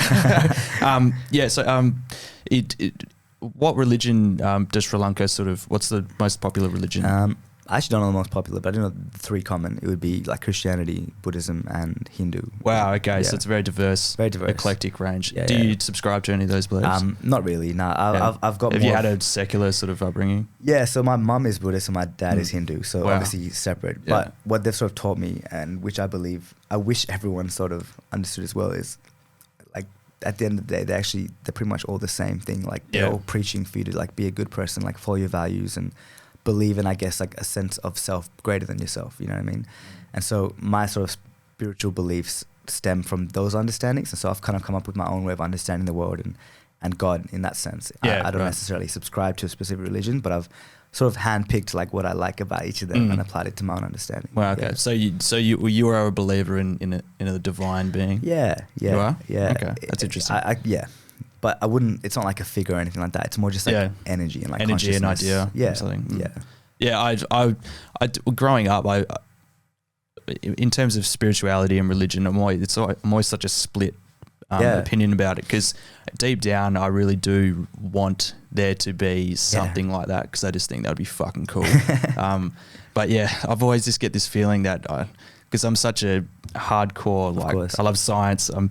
[SPEAKER 1] What religion does Sri Lanka what's the most popular religion?
[SPEAKER 2] I actually don't know the most popular, but I do know the three common. It would be like Christianity, Buddhism, and Hindu.
[SPEAKER 1] Wow. Okay.
[SPEAKER 2] Yeah.
[SPEAKER 1] So it's a very diverse, eclectic range.
[SPEAKER 2] Yeah,
[SPEAKER 1] Do you subscribe to any of those beliefs?
[SPEAKER 2] Not really. No, I've got.
[SPEAKER 1] Have you had a secular sort of upbringing?
[SPEAKER 2] Yeah. So my mum is Buddhist and my dad is Hindu. So obviously separate.
[SPEAKER 1] Yeah.
[SPEAKER 2] But what they've sort of taught me, and which I believe, I wish everyone sort of understood as well, is like at the end of the day, they're pretty much all the same thing. Like they're all preaching for you to like be a good person, like follow your values and believe in, I guess, like a sense of self greater than yourself, you know what I mean? And so my sort of spiritual beliefs stem from those understandings, and so I've kind of come up with my own way of understanding the world and God in that sense. I don't necessarily subscribe to a specific religion, but I've sort of handpicked like what I like about each of them and applied it to my own understanding.
[SPEAKER 1] Wow. Okay. Yeah. So you are a believer in a divine being.
[SPEAKER 2] Yeah.
[SPEAKER 1] You are?
[SPEAKER 2] Yeah.
[SPEAKER 1] Okay. That's interesting.
[SPEAKER 2] Yeah. But I wouldn't. It's not like a figure or anything like that. It's more just like energy and like
[SPEAKER 1] energy and
[SPEAKER 2] consciousness.
[SPEAKER 1] idea.
[SPEAKER 2] Yeah,
[SPEAKER 1] Something.
[SPEAKER 2] yeah.
[SPEAKER 1] I growing up, in terms of spirituality and religion, I'm always such a split opinion about it, because deep down, I really do want there to be something like that, because I just think that would be fucking cool. But yeah, I've always just get this feeling that because I'm such a hardcore, like I love science. I'm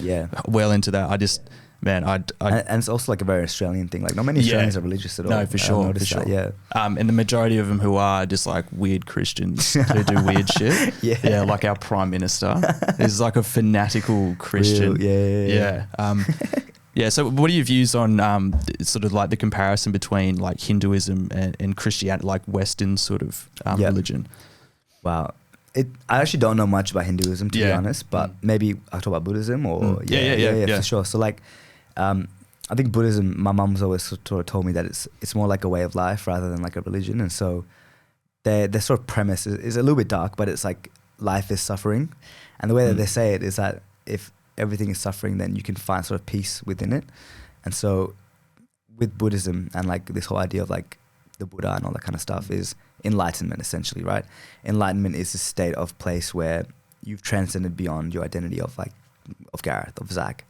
[SPEAKER 1] well into that. I just. Man, and
[SPEAKER 2] it's also like a very Australian thing. Like not many Australians are religious at all.
[SPEAKER 1] No, for sure.
[SPEAKER 2] Yeah.
[SPEAKER 1] And the majority of them who are just like weird Christians who do weird shit. Yeah, like our Prime Minister is like a fanatical Christian.
[SPEAKER 2] Yeah.
[SPEAKER 1] So what are your views on sort of like the comparison between like Hinduism and Christianity, like Western sort of religion?
[SPEAKER 2] Wow. I actually don't know much about Hinduism, to be honest, but maybe I'll talk about Buddhism or for sure. So like, I think Buddhism, my mum's always sort of told me that it's more like a way of life rather than like a religion. And so their sort of premise is a little bit dark, but it's like life is suffering. And the way that they say it is that if everything is suffering, then you can find sort of peace within it. And so with Buddhism and like this whole idea of like the Buddha and all that kind of stuff is enlightenment, essentially, right? Enlightenment is a state of place where you've transcended beyond your identity of Gareth, of Zac.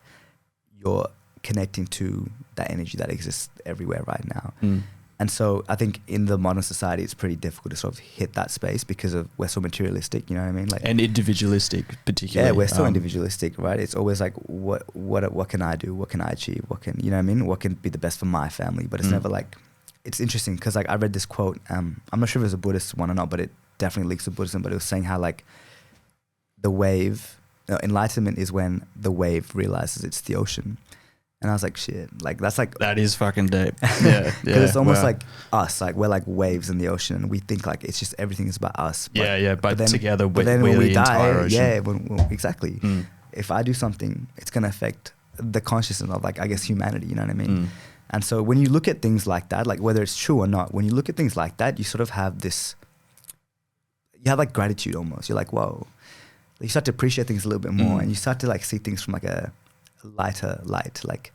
[SPEAKER 2] You're connecting to that energy that exists everywhere right now. And so I think in the modern society, it's pretty difficult to sort of hit that space because we're so materialistic, you know what I mean? Like,
[SPEAKER 1] and individualistic, particularly.
[SPEAKER 2] Yeah, we're so individualistic, right? It's always like, what can I do? What can I achieve? What can, you know what I mean? What can be the best for my family? But it's never like, it's interesting because like I read this quote, I'm not sure if it was a Buddhist one or not, but it definitely links to Buddhism, but it was saying how like enlightenment is when the wave realizes it's the ocean. And I was like, shit, like that's like...
[SPEAKER 1] That is fucking deep. Yeah.
[SPEAKER 2] Because it's almost like us, like we're like waves in the ocean and we think like it's just everything is about us.
[SPEAKER 1] But but then, together
[SPEAKER 2] but then when we die,
[SPEAKER 1] ocean.
[SPEAKER 2] Exactly. If I do something, it's going to affect the consciousness of like, I guess, humanity, you know what I mean? And so when you look at things like that, like whether it's true or not, when you look at things like that, you sort of have this, you have like gratitude almost. You're like, whoa. You start to appreciate things a little bit more and you start to like see things from like a lighter light, like,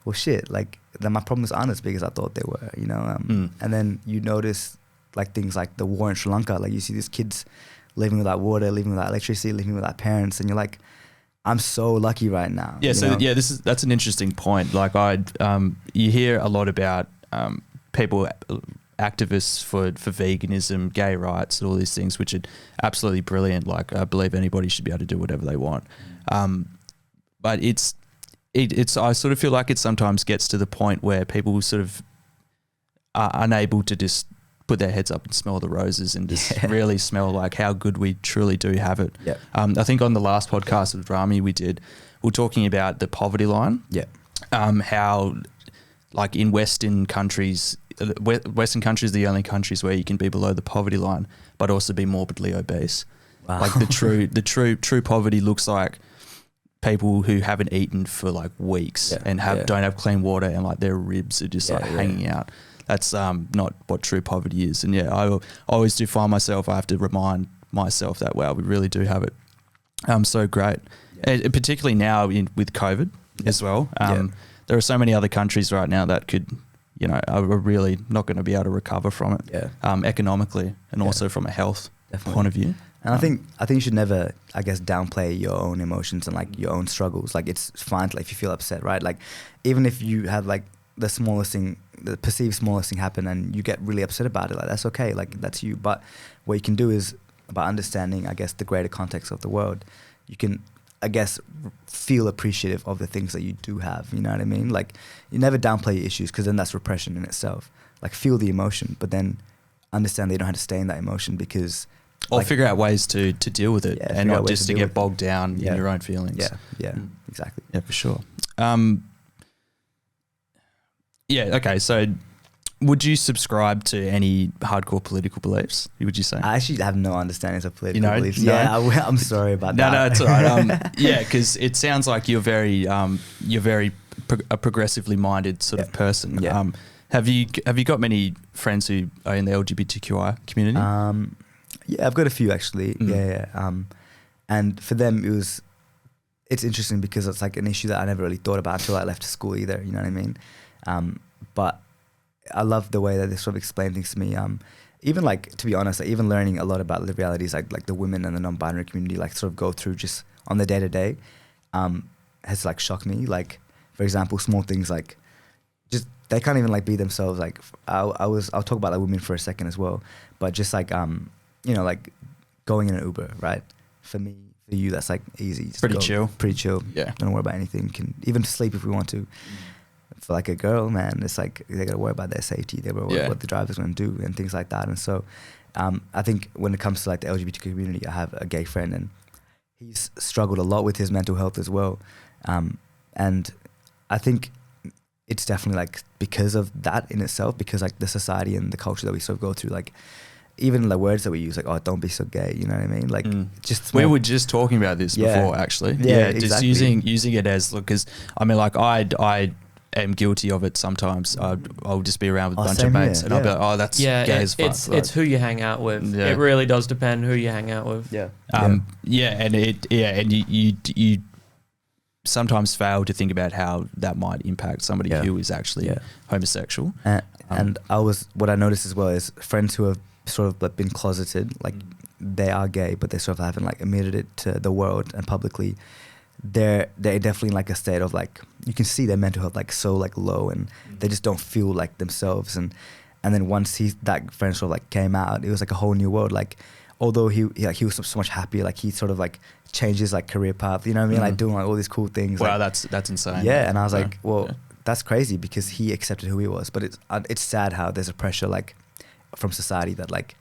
[SPEAKER 2] well shit, like then my problems aren't as big as I thought they were, you know? And then you notice like things like the war in Sri Lanka, like you see these kids living without water, living without electricity, living without parents, and you're like, I'm so lucky right now.
[SPEAKER 1] Yeah, so yeah, that's an interesting point. Like you hear a lot about people, activists for veganism, gay rights, and all these things, which are absolutely brilliant. Like I believe anybody should be able to do whatever they want. But it's I sort of feel like it sometimes gets to the point where people sort of are unable to just put their heads up and smell the roses and just really smell like how good we truly do have it.
[SPEAKER 2] Yeah.
[SPEAKER 1] I think on the last podcast with Rami we were talking about the poverty line.
[SPEAKER 2] Yeah.
[SPEAKER 1] How like in Western countries are the only countries where you can be below the poverty line, but also be morbidly obese. Wow. Like the true poverty looks like people who haven't eaten for like weeks and don't have clean water and like their ribs are just hanging out. That's not what true poverty is. And I always do find myself, I have to remind myself that, wow, we really do have it. So great. And particularly now with COVID as well. There are so many other countries right now that could, are really not going to be able to recover from it economically and also from a health point of view.
[SPEAKER 2] And I think you should never, I guess, downplay your own emotions and like your own struggles. Like it's fine if you feel upset, right? Like even if you have like the smallest thing the perceived smallest thing happen and you get really upset about it, like that's okay, like that's you. But what you can do is, by understanding, I guess, the greater context of the world, you can, I guess, feel appreciative of the things that you do have. You know what I mean? Like, you never downplay your issues, because then that's repression in itself. Like, feel the emotion, but then understand that you don't have to stay in that emotion, because...
[SPEAKER 1] Or
[SPEAKER 2] like,
[SPEAKER 1] figure out ways to deal with it, and not just to get bogged down in your own feelings.
[SPEAKER 2] Yeah, exactly.
[SPEAKER 1] Yeah, for sure. Yeah, okay, so would you subscribe to any hardcore political beliefs, would you say?
[SPEAKER 2] I actually have no understanding of political beliefs.
[SPEAKER 1] No?
[SPEAKER 2] Yeah, I'm sorry about that.
[SPEAKER 1] No, it's all right. Yeah, because it sounds like you're very a progressively minded sort of person.
[SPEAKER 2] Yeah.
[SPEAKER 1] Have you got many friends who are in the LGBTQI community?
[SPEAKER 2] Yeah, I've got a few actually. Yeah. And for them, it's interesting because it's like an issue that I never really thought about until I left school either. You know what I mean? But I love the way that they sort of explain things to me. Even like, to be honest, like, even learning a lot about the realities like the women and the non-binary community like sort of go through just on the day-to-day has like shocked me. Like, for example, small things like just they can't even like be themselves. Like I'll talk about like women for a second as well, but just like you know, like going in an Uber, right? For me, for you, that's like easy. Just
[SPEAKER 1] Pretty chill.
[SPEAKER 2] Yeah, don't worry about anything. Can even sleep if we want to. For like a girl, man, it's like they gotta worry about their safety. They gotta worry what the driver's gonna do and things like that. And so, I think when it comes to like the LGBT community, I have a gay friend, and he's struggled a lot with his mental health as well. And I think it's definitely like because of that in itself, because like the society and the culture that we sort of go through, like even the words that we use, like, oh, don't be so gay, you know what I mean? Like just
[SPEAKER 1] we were just talking about this before, actually.
[SPEAKER 2] Yeah,
[SPEAKER 1] just
[SPEAKER 2] exactly.
[SPEAKER 1] using it as, look, because I mean, like I am guilty of it sometimes. I'll just be around with a bunch of mates and I'll be like, oh, that's gay as fuck.
[SPEAKER 3] It's who you hang out with. It really does depend who you hang out with.
[SPEAKER 1] And you sometimes fail to think about how that might impact somebody who is actually homosexual.
[SPEAKER 2] And what I noticed as well is friends who have sort of like been closeted, like they are gay, but they sort of haven't like admitted it to the world and publicly. They're definitely in like a state of like, you can see their mental health like so like low, and they just don't feel like themselves. And then once that friend sort of like came out, it was like a whole new world. Like, although he was so much happier, like he sort of like changed his like career path, you know what I mean? Like doing like all these cool things.
[SPEAKER 1] Wow,
[SPEAKER 2] like,
[SPEAKER 1] that's insane.
[SPEAKER 2] Yeah, and I was like, well, that's crazy, because he accepted who he was. But it's sad how there's a pressure like from society that like,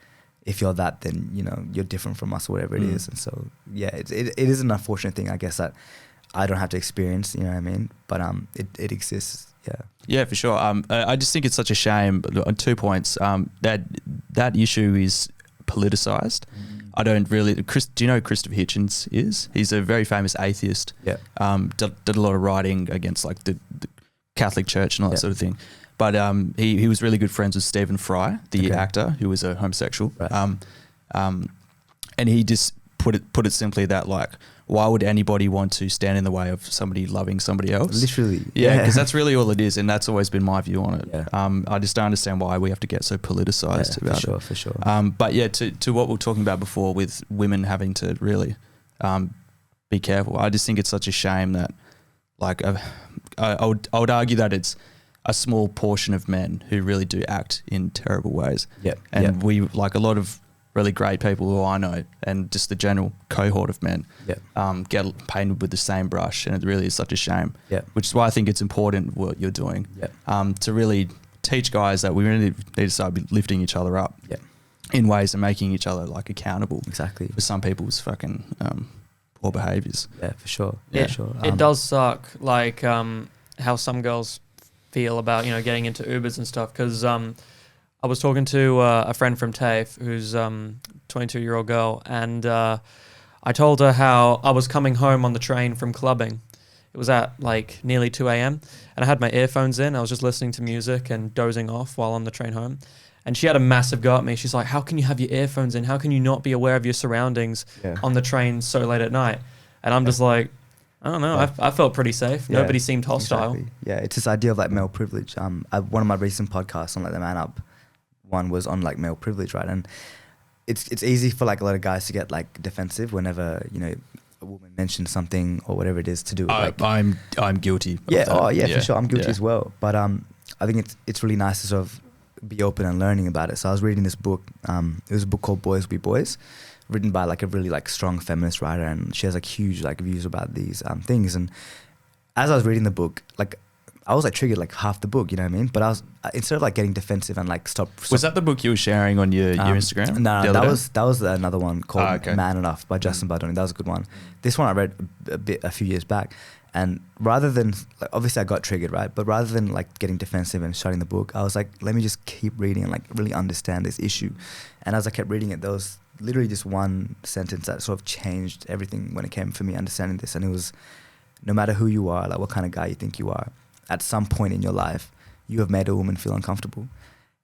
[SPEAKER 2] if you're that, then you know you're different from us or whatever it is. And so it is an unfortunate thing, I guess, that I don't have to experience, you know what I mean? But it exists.
[SPEAKER 1] Yeah, for sure. I just think it's such a shame on 2 points. That issue is politicized. I don't really. Do you know who Christopher Hitchens is? He's a very famous atheist. Did a lot of writing against like the Catholic Church and all that sort of thing. But he was really good friends with Stephen Fry, the actor, who was a homosexual. Right. And he just put it simply that, like, why would anybody want to stand in the way of somebody loving somebody else?
[SPEAKER 2] Literally.
[SPEAKER 1] Yeah, because that's really all it is, and that's always been my view on it.
[SPEAKER 2] Yeah.
[SPEAKER 1] I just don't understand why we have to get so politicized about it.
[SPEAKER 2] For sure.
[SPEAKER 1] But yeah, to what we were talking about before with women having to really be careful, I just think it's such a shame that, like, I would argue that it's a small portion of men who really do act in terrible ways. We, like a lot of really great people who I know, and just the general cohort of men, get painted with the same brush, and it really is such a shame. Which is why I think it's important what you're doing. To really teach guys that we really need to start lifting each other up. In ways and making each other like accountable.
[SPEAKER 2] Exactly.
[SPEAKER 1] For some people's fucking poor behaviours.
[SPEAKER 2] Yeah, for sure.
[SPEAKER 3] Yeah,
[SPEAKER 2] for sure.
[SPEAKER 3] It does suck, like how some girls feel about, you know, getting into Ubers and stuff, because I was talking to a friend from TAFE who's 22-year-old girl, and I told her how I was coming home on the train from clubbing. It was at like nearly 2 a.m. and I had my earphones in. I was just listening to music and dozing off while on the train home. And she had a massive go at me. She's like, how can you have your earphones in? How can you not be aware of your surroundings on the train so late at night? And I'm just like, I don't know. I felt pretty safe. Nobody seemed hostile.
[SPEAKER 2] Exactly. Yeah, it's this idea of like male privilege. One of my recent podcasts on like the Man Up one was on like male privilege, right? And it's easy for like a lot of guys to get like defensive whenever, you know, a woman mentions something or whatever it is to do with like,
[SPEAKER 1] I'm guilty.
[SPEAKER 2] For sure. I'm guilty as well. But I think it's really nice to sort of be open and learning about it. So I was reading this book. It was a book called Boys Be Boys, written by like a really like strong feminist writer, and she has like huge like views about these things. And as I was reading the book, like I was like triggered like half the book, you know what I mean? But I was instead of like getting defensive and like stop.
[SPEAKER 1] Was that the book you were sharing on your Instagram?
[SPEAKER 2] No, that was another one called Man Enough by Justin Baldoni. That was a good one. This one I read a few years back, and rather than like, obviously I got triggered, right? But rather than like getting defensive and shutting the book, I was like, let me just keep reading and like really understand this issue. And as I kept reading it, there was literally just one sentence that sort of changed everything when it came for me understanding this, and it was, no matter who you are, like what kind of guy you think you are, at some point in your life, you have made a woman feel uncomfortable.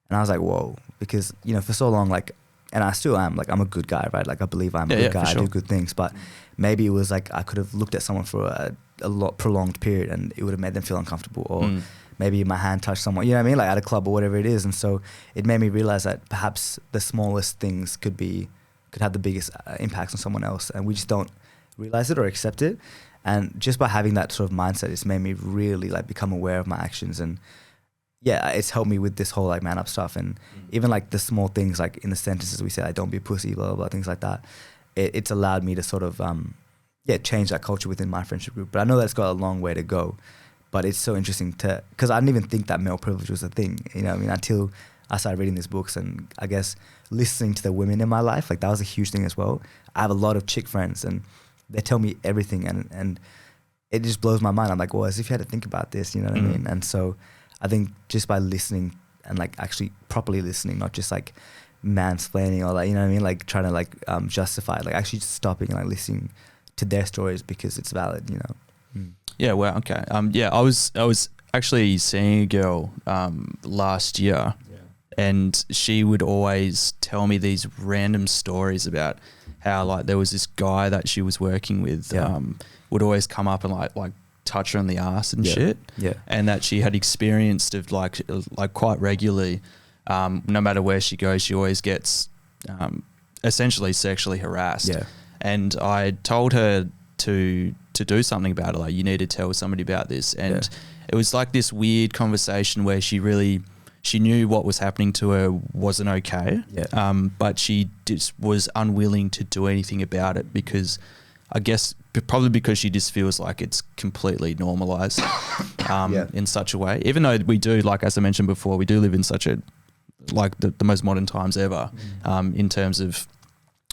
[SPEAKER 2] And I was like, whoa, because, you know, for so long, like, and I still am, like, I'm a good guy, right? Like, I believe I'm a good guy, sure. I do good things, but maybe it was like, I could have looked at someone for a lot prolonged period and it would have made them feel uncomfortable, or maybe my hand touched someone, you know what I mean? Like at a club or whatever it is. And so it made me realize that perhaps the smallest things could have the biggest impacts on someone else, and we just don't realize it or accept it. And just by having that sort of mindset, it's made me really like become aware of my actions. And yeah, it's helped me with this whole like man up stuff. And even like the small things, like in the sentences we say, like, don't be a pussy, blah, blah, blah, things like that. It's allowed me to sort of, change that culture within my friendship group. But I know that's got a long way to go. But it's so interesting because I didn't even think that male privilege was a thing, you know what I mean, until I started reading these books and I guess listening to the women in my life. Like that was a huge thing as well. I have a lot of chick friends and they tell me everything, and it just blows my mind. I'm like, well, as if you had to think about this, you know what I mean? And so I think just by listening and like actually properly listening, not just like mansplaining or like, you know what I mean? Like trying to like justify it, like actually just stopping and like listening to their stories because it's valid, you know?
[SPEAKER 1] Yeah, well, okay. I was actually seeing a girl last year, and she would always tell me these random stories about how like there was this guy that she was working with would always come up and like touch her on the ass and shit. Yeah. And that she had experienced of like quite regularly, no matter where she goes, she always gets essentially sexually harassed. Yeah. And I told her to do something about it. Like, you need to tell somebody about this. And it was like this weird conversation where she knew what was happening to her wasn't okay. Yeah. But she just was unwilling to do anything about it because I guess probably because she just feels like it's completely normalized in such a way. Even though we do, like as I mentioned before, we do live in such a, like the most modern times ever in terms of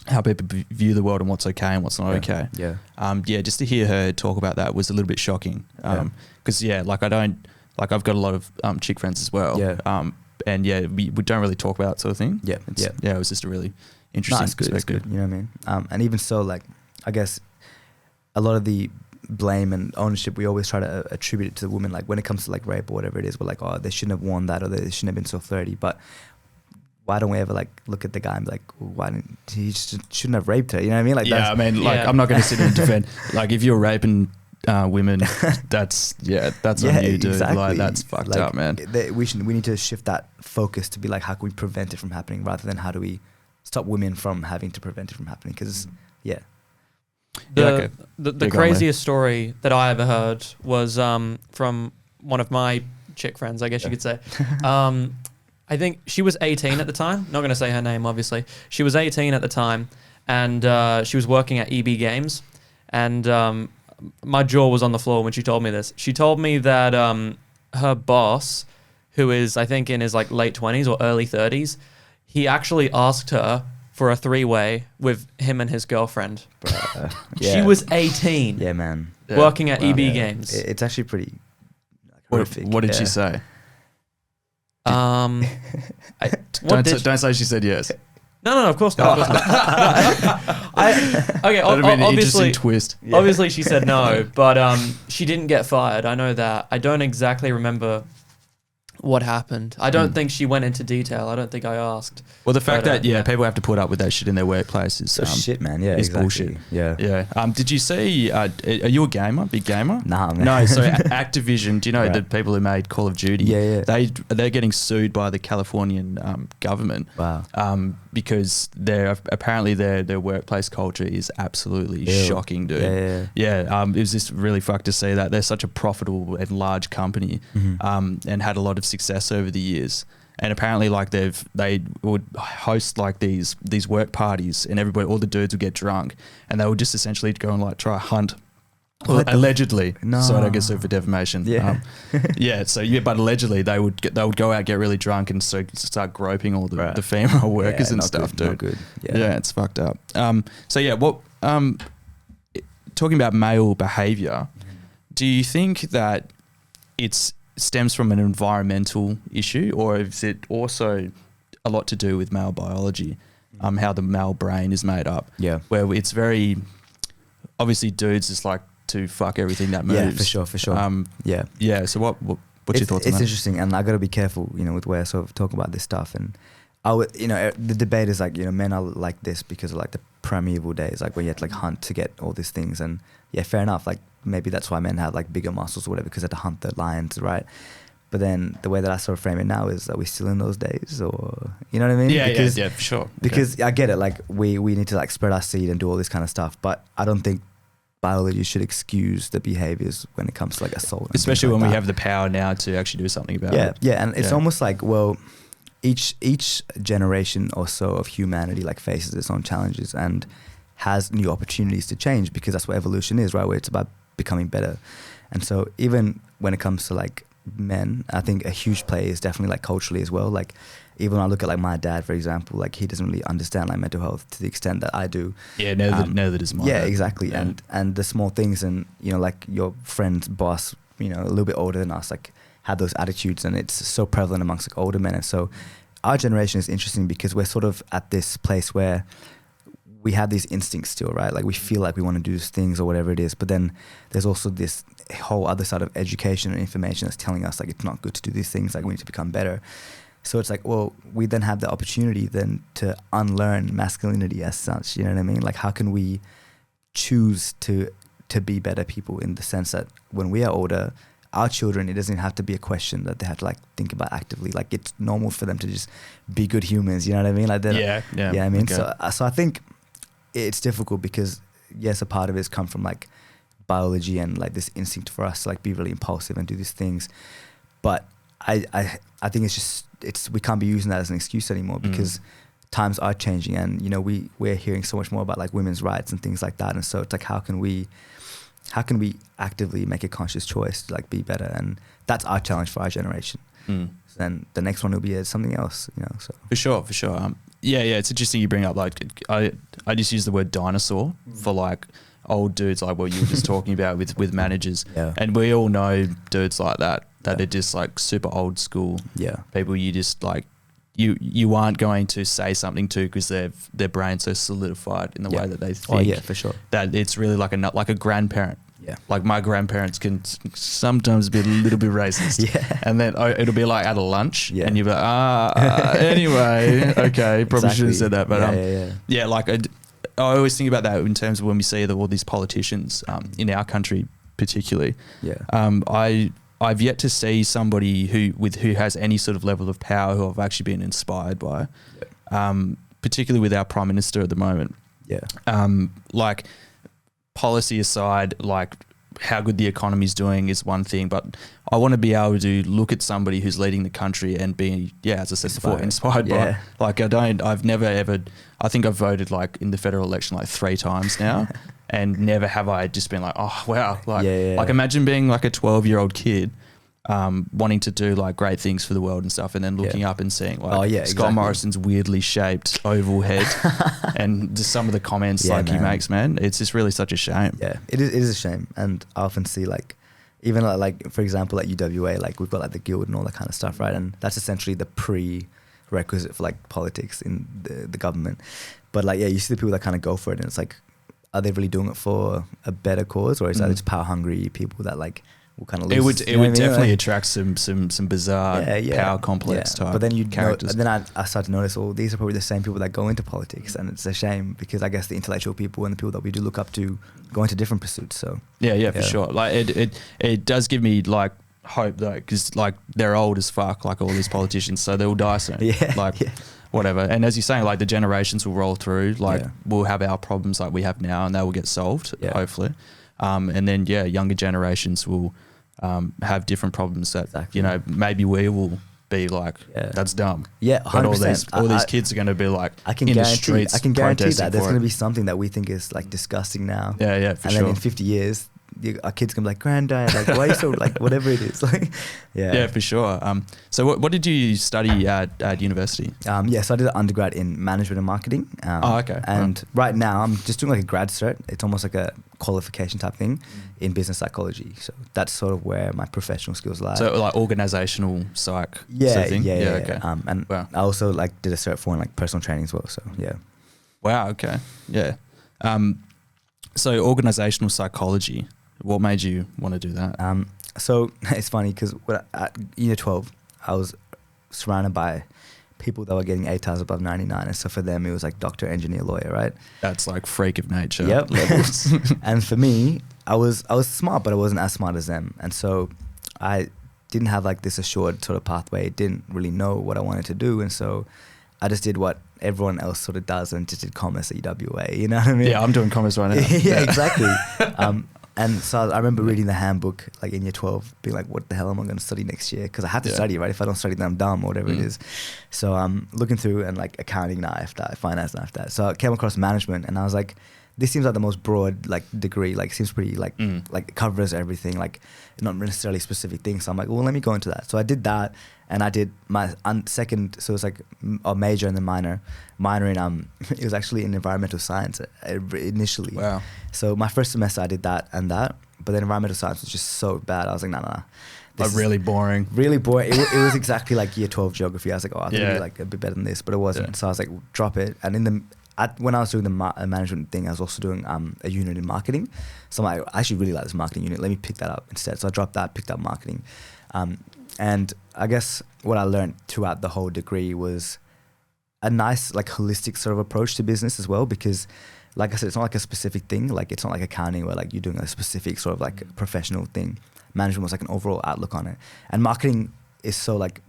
[SPEAKER 1] how people view the world and what's okay and what's not okay. Yeah. Just to hear her talk about that was a little bit shocking. Because I've got a lot of chick friends as well. Yeah. And we don't really talk about that sort of thing. Yeah. It was just a really interesting perspective.
[SPEAKER 2] It's good, you know what I mean? And even so, like, I guess a lot of the blame and ownership, we always try to attribute it to the woman. Like when it comes to like rape or whatever it is, we're like, oh, they shouldn't have worn that, or they shouldn't have been so flirty. But why don't we ever like look at the guy and be like, why didn't he shouldn't have raped her? You know what I mean? Like,
[SPEAKER 1] I'm not going to sit here and defend. Like if you're raping women, that's on you, dude. Exactly. Like that's fucked up, man.
[SPEAKER 2] We need to shift that focus to be like, how can we prevent it from happening, rather than how do we stop women from having to prevent it from happening? Because
[SPEAKER 3] the craziest story that I ever heard was from one of my chick friends, I guess you could say. I think she was 18 at the time. Not going to say her name, obviously. She was 18 at the time, and she was working at EB Games. And my jaw was on the floor when she told me this. She told me that her boss, who is, I think, in his like late 20s or early 30s, he actually asked her for a three-way with him and his girlfriend. She was 18.
[SPEAKER 2] Yeah, man.
[SPEAKER 3] Working at EB Games.
[SPEAKER 2] It's actually pretty
[SPEAKER 1] horrific. What did she say?
[SPEAKER 3] Don't
[SPEAKER 1] say she said yes.
[SPEAKER 3] No, of course not. Obviously,
[SPEAKER 1] twist.
[SPEAKER 3] Yeah. Obviously, she said no, but she didn't get fired. I know that. I don't exactly remember what happened. I don't think she went into detail. I don't think I asked.
[SPEAKER 1] Well, the fact that people have to put up with that shit in their workplace is
[SPEAKER 2] shit, man. Yeah,
[SPEAKER 1] is
[SPEAKER 2] exactly.
[SPEAKER 1] bullshit.
[SPEAKER 2] Yeah.
[SPEAKER 1] Did you see? Are you a gamer? Big gamer?
[SPEAKER 2] Nah, man.
[SPEAKER 1] No. So Activision. Do you know the people who made Call of Duty?
[SPEAKER 2] Yeah.
[SPEAKER 1] They're getting sued by the Californian government.
[SPEAKER 2] Wow.
[SPEAKER 1] because their workplace culture is absolutely shocking, dude. It was just really fucked to see that they're such a profitable and large company, and had a lot of success over the years. And apparently, like they would host like these work parties, and all the dudes would get drunk, and they would just essentially go and like try a hunt. Allegedly, so I don't get sued for defamation. But allegedly they would go out, get really drunk, and so start groping all the female workers and stuff, dude.
[SPEAKER 2] Not good.
[SPEAKER 1] It's fucked up. Talking about male behavior, do you think that it stems from an environmental issue, or is it also a lot to do with male biology? How the male brain is made up. Where it's very obviously dudes is like to fuck everything that moves.
[SPEAKER 2] For sure. So what's your thoughts on that? It's interesting, and I got to be careful, with where I sort of talk about this stuff. And the debate is like, men are like this because of like the primeval days, like where you had to like hunt to get all these things. And fair enough. Like maybe that's why men have like bigger muscles or whatever, because they had to hunt the lions, right? But then the way that I sort of frame it now is, are we still in those days, or you know what I mean?
[SPEAKER 1] Yeah, for sure.
[SPEAKER 2] Because I get it, like we need to like spread our seed and do all this kind of stuff, but I don't think biology should excuse the behaviors when it comes to like assault,
[SPEAKER 1] especially when we have the power now to actually do something about it.
[SPEAKER 2] And it's almost like, well, each generation or so of humanity like faces its own challenges and has new opportunities to change, because that's what evolution is, right? Where it's about becoming better. And so even when it comes to like men, I think a huge play is definitely like culturally as well. Like even when I look at like my dad, for example, like he doesn't really understand like mental health to the extent that I do.
[SPEAKER 1] Neither does mine.
[SPEAKER 2] Exactly. Yeah. And the small things, and like your friend's boss, a little bit older than us, like had those attitudes, and it's so prevalent amongst like older men. And so our generation is interesting because we're sort of at this place where we have these instincts still, right? Like we feel like we want to do these things or whatever it is, but then there's also this whole other side of education and information that's telling us like it's not good to do these things, like we need to become better. So it's like, well, we then have the opportunity then to unlearn masculinity as such, you know what I mean? Like how can we choose to be better people, in the sense that when we are older, our children, it doesn't have to be a question that they have to like think about actively. Like it's normal for them to just be good humans, you know what I mean? Like I mean, okay. So I think it's difficult because yes, a part of it's come from like biology and like this instinct for us to like be really impulsive and do these things, but I think we can't be using that as an excuse anymore, because times are changing, and we're hearing so much more about like women's rights and things like that. And so it's like, how can we actively make a conscious choice to like be better? And that's our challenge for our generation. So then the next one will be something else, so
[SPEAKER 1] for sure. It's interesting you bring up, like I just use the word dinosaur for like old dudes, like what you were just talking about with managers. And we all know dudes like that are just like super old school people. You just like you aren't going to say something to, because their brain's so solidified in the way that they think.
[SPEAKER 2] For sure.
[SPEAKER 1] That it's really like a grandparent. Like my grandparents can sometimes be a little bit racist. And then it'll be like at a lunch, and you'll be like, anyway, okay, probably should have said that. But like I always think about that in terms of when we see all these politicians in our country particularly. I've yet to see somebody who has any sort of level of power who I've actually been inspired by, particularly with our Prime Minister at the moment. Like policy aside, like how good the economy is doing is one thing, but I want to be able to look at somebody who's leading the country and be, as I said before, inspired by. Like I think I've voted like in the federal election like 3 times now. And never have I just been like, oh wow, like imagine being like a 12-year-old kid wanting to do like great things for the world and stuff, and then looking up and seeing like Scott Morrison's weirdly shaped oval head and just some of the comments he makes, man. It's just really such a shame.
[SPEAKER 2] It is a shame. And I often see like, even like for example at UWA, like we've got like the guild and all that kind of stuff, right? And that's essentially the prerequisite for like politics in the government. But like you see the people that kind of go for it, and it's like, are they really doing it for a better cause, or is that just power hungry people that like will kind of lose?
[SPEAKER 1] It would definitely attract some bizarre power complex type.
[SPEAKER 2] But then
[SPEAKER 1] characters.
[SPEAKER 2] Then I start to notice, these are probably the same people that go into politics, and it's a shame because I guess the intellectual people and the people that we do look up to go into different pursuits. So
[SPEAKER 1] for sure. Like it does give me like hope though, because like they're old as fuck, like all these politicians, so they'll die soon. whatever. And as you're saying, like the generations will roll through, like
[SPEAKER 2] Yeah.
[SPEAKER 1] we'll have our problems like we have now and they will get solved,
[SPEAKER 2] Yeah.
[SPEAKER 1] hopefully. And then, younger generations will have different problems that,
[SPEAKER 2] Exactly.
[SPEAKER 1] you know, maybe we will be like,
[SPEAKER 2] Yeah.
[SPEAKER 1] that's dumb.
[SPEAKER 2] Yeah,
[SPEAKER 1] But
[SPEAKER 2] 100%.
[SPEAKER 1] all these kids are going to be like
[SPEAKER 2] I can
[SPEAKER 1] in the
[SPEAKER 2] guarantee.
[SPEAKER 1] streets
[SPEAKER 2] I can guarantee
[SPEAKER 1] protesting
[SPEAKER 2] that there's
[SPEAKER 1] for
[SPEAKER 2] going to
[SPEAKER 1] it.
[SPEAKER 2] be something that we think is like disgusting now.
[SPEAKER 1] Yeah, for
[SPEAKER 2] And
[SPEAKER 1] sure.
[SPEAKER 2] then in 50 years, our kids can be like, granddad, like, why are you so, like, whatever it is. Like,
[SPEAKER 1] Yeah, for sure. So what did you study at university?
[SPEAKER 2] so I did an undergrad in management and marketing.
[SPEAKER 1] Okay.
[SPEAKER 2] And right now I'm just doing like a grad cert. It's almost like a qualification type thing in business psychology. So that's sort of where my professional skills lie.
[SPEAKER 1] So like organizational psych
[SPEAKER 2] yeah,
[SPEAKER 1] sort of thing?
[SPEAKER 2] yeah.
[SPEAKER 1] Okay.
[SPEAKER 2] And
[SPEAKER 1] Wow.
[SPEAKER 2] I also like did a cert for in like personal training as well. So yeah.
[SPEAKER 1] Wow, okay. Yeah. So organizational psychology, what made you want to do that?
[SPEAKER 2] So it's funny because at year 12, I was surrounded by people that were getting ATARs above 99. And so for them, it was like doctor, engineer, lawyer, right?
[SPEAKER 1] That's like freak of nature.
[SPEAKER 2] Yep.
[SPEAKER 1] levels.
[SPEAKER 2] And for me, I was smart, but I wasn't as smart as them. And so I didn't have like this assured sort of pathway. Didn't really know what I wanted to do. And so I just did what everyone else sort of does and just did commerce at UWA. You know what I mean?
[SPEAKER 1] Yeah, I'm doing commerce right now.
[SPEAKER 2] yeah, exactly. And so I remember reading the handbook like in year 12, being like, what the hell am I going to study next year? Because I had to study, right? If I don't study, then I'm dumb or whatever it is. So I'm looking through and like accounting knife that, finance knife that. So I came across management and I was like, this seems like the most broad like degree, like seems pretty like it covers everything, like not necessarily specific things. So I'm like, well, let me go into that. So I did that and I did my second, so it was like a major and then minor in, it was actually in environmental science initially.
[SPEAKER 1] Wow.
[SPEAKER 2] So my first semester I did that and that, but then environmental science was just so bad. I was like, nah.
[SPEAKER 1] Like really boring.
[SPEAKER 2] Really boring. It was exactly like year 12 geography. I was like, oh, I think it'd be like a bit better than this, but it wasn't.
[SPEAKER 1] Yeah.
[SPEAKER 2] So I was like, drop it. And when I was doing the management thing, I was also doing a unit in marketing. So I'm like, I actually really like this marketing unit. Let me pick that up instead. So I dropped that, picked up marketing. And I guess what I learned throughout the whole degree was a nice like holistic sort of approach to business as well, because like I said, it's not like a specific thing. Like it's not like accounting where like you're doing a specific sort of like professional thing. Management was like an overall outlook on it. And marketing is so like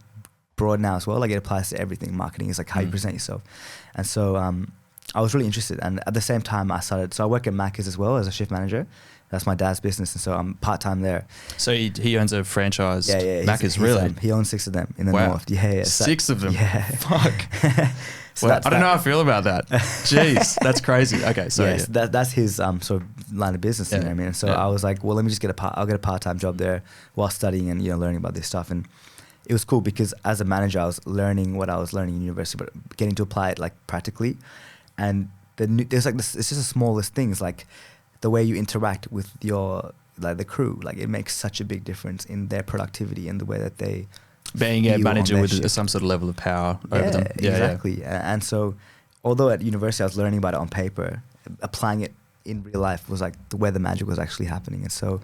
[SPEAKER 2] broad now as well. Like it applies to everything. Marketing is like how you present yourself. And so I was really interested. And at the same time I work at Macca's as well as a shift manager. That's my dad's business. And so I'm part-time there.
[SPEAKER 1] So he owns a franchise.
[SPEAKER 2] Yeah.
[SPEAKER 1] Macca's, really?
[SPEAKER 2] He owns 6 of them in the
[SPEAKER 1] Wow.
[SPEAKER 2] north. Yeah.
[SPEAKER 1] 6 of them?
[SPEAKER 2] Yeah.
[SPEAKER 1] Fuck.
[SPEAKER 2] So
[SPEAKER 1] Well, I don't know how I feel about that. Jeez, that's crazy. Okay, so
[SPEAKER 2] yes, that's his sort of line of business. You know what I mean? And so I was like, well, let me just I'll get a part-time job there while studying and learning about this stuff. And it was cool because as a manager, I was learning what I was learning in university, but getting to apply it like practically. And there's like this. It's just the smallest things, like the way you interact with your the crew. Like it makes such a big difference in their productivity and the way that they.
[SPEAKER 1] Being a manager with some sort of level of power over them. Yeah,
[SPEAKER 2] exactly. Yeah. And so, although at university I was learning about it on paper, applying it in real life was like where the magic was actually happening. And so,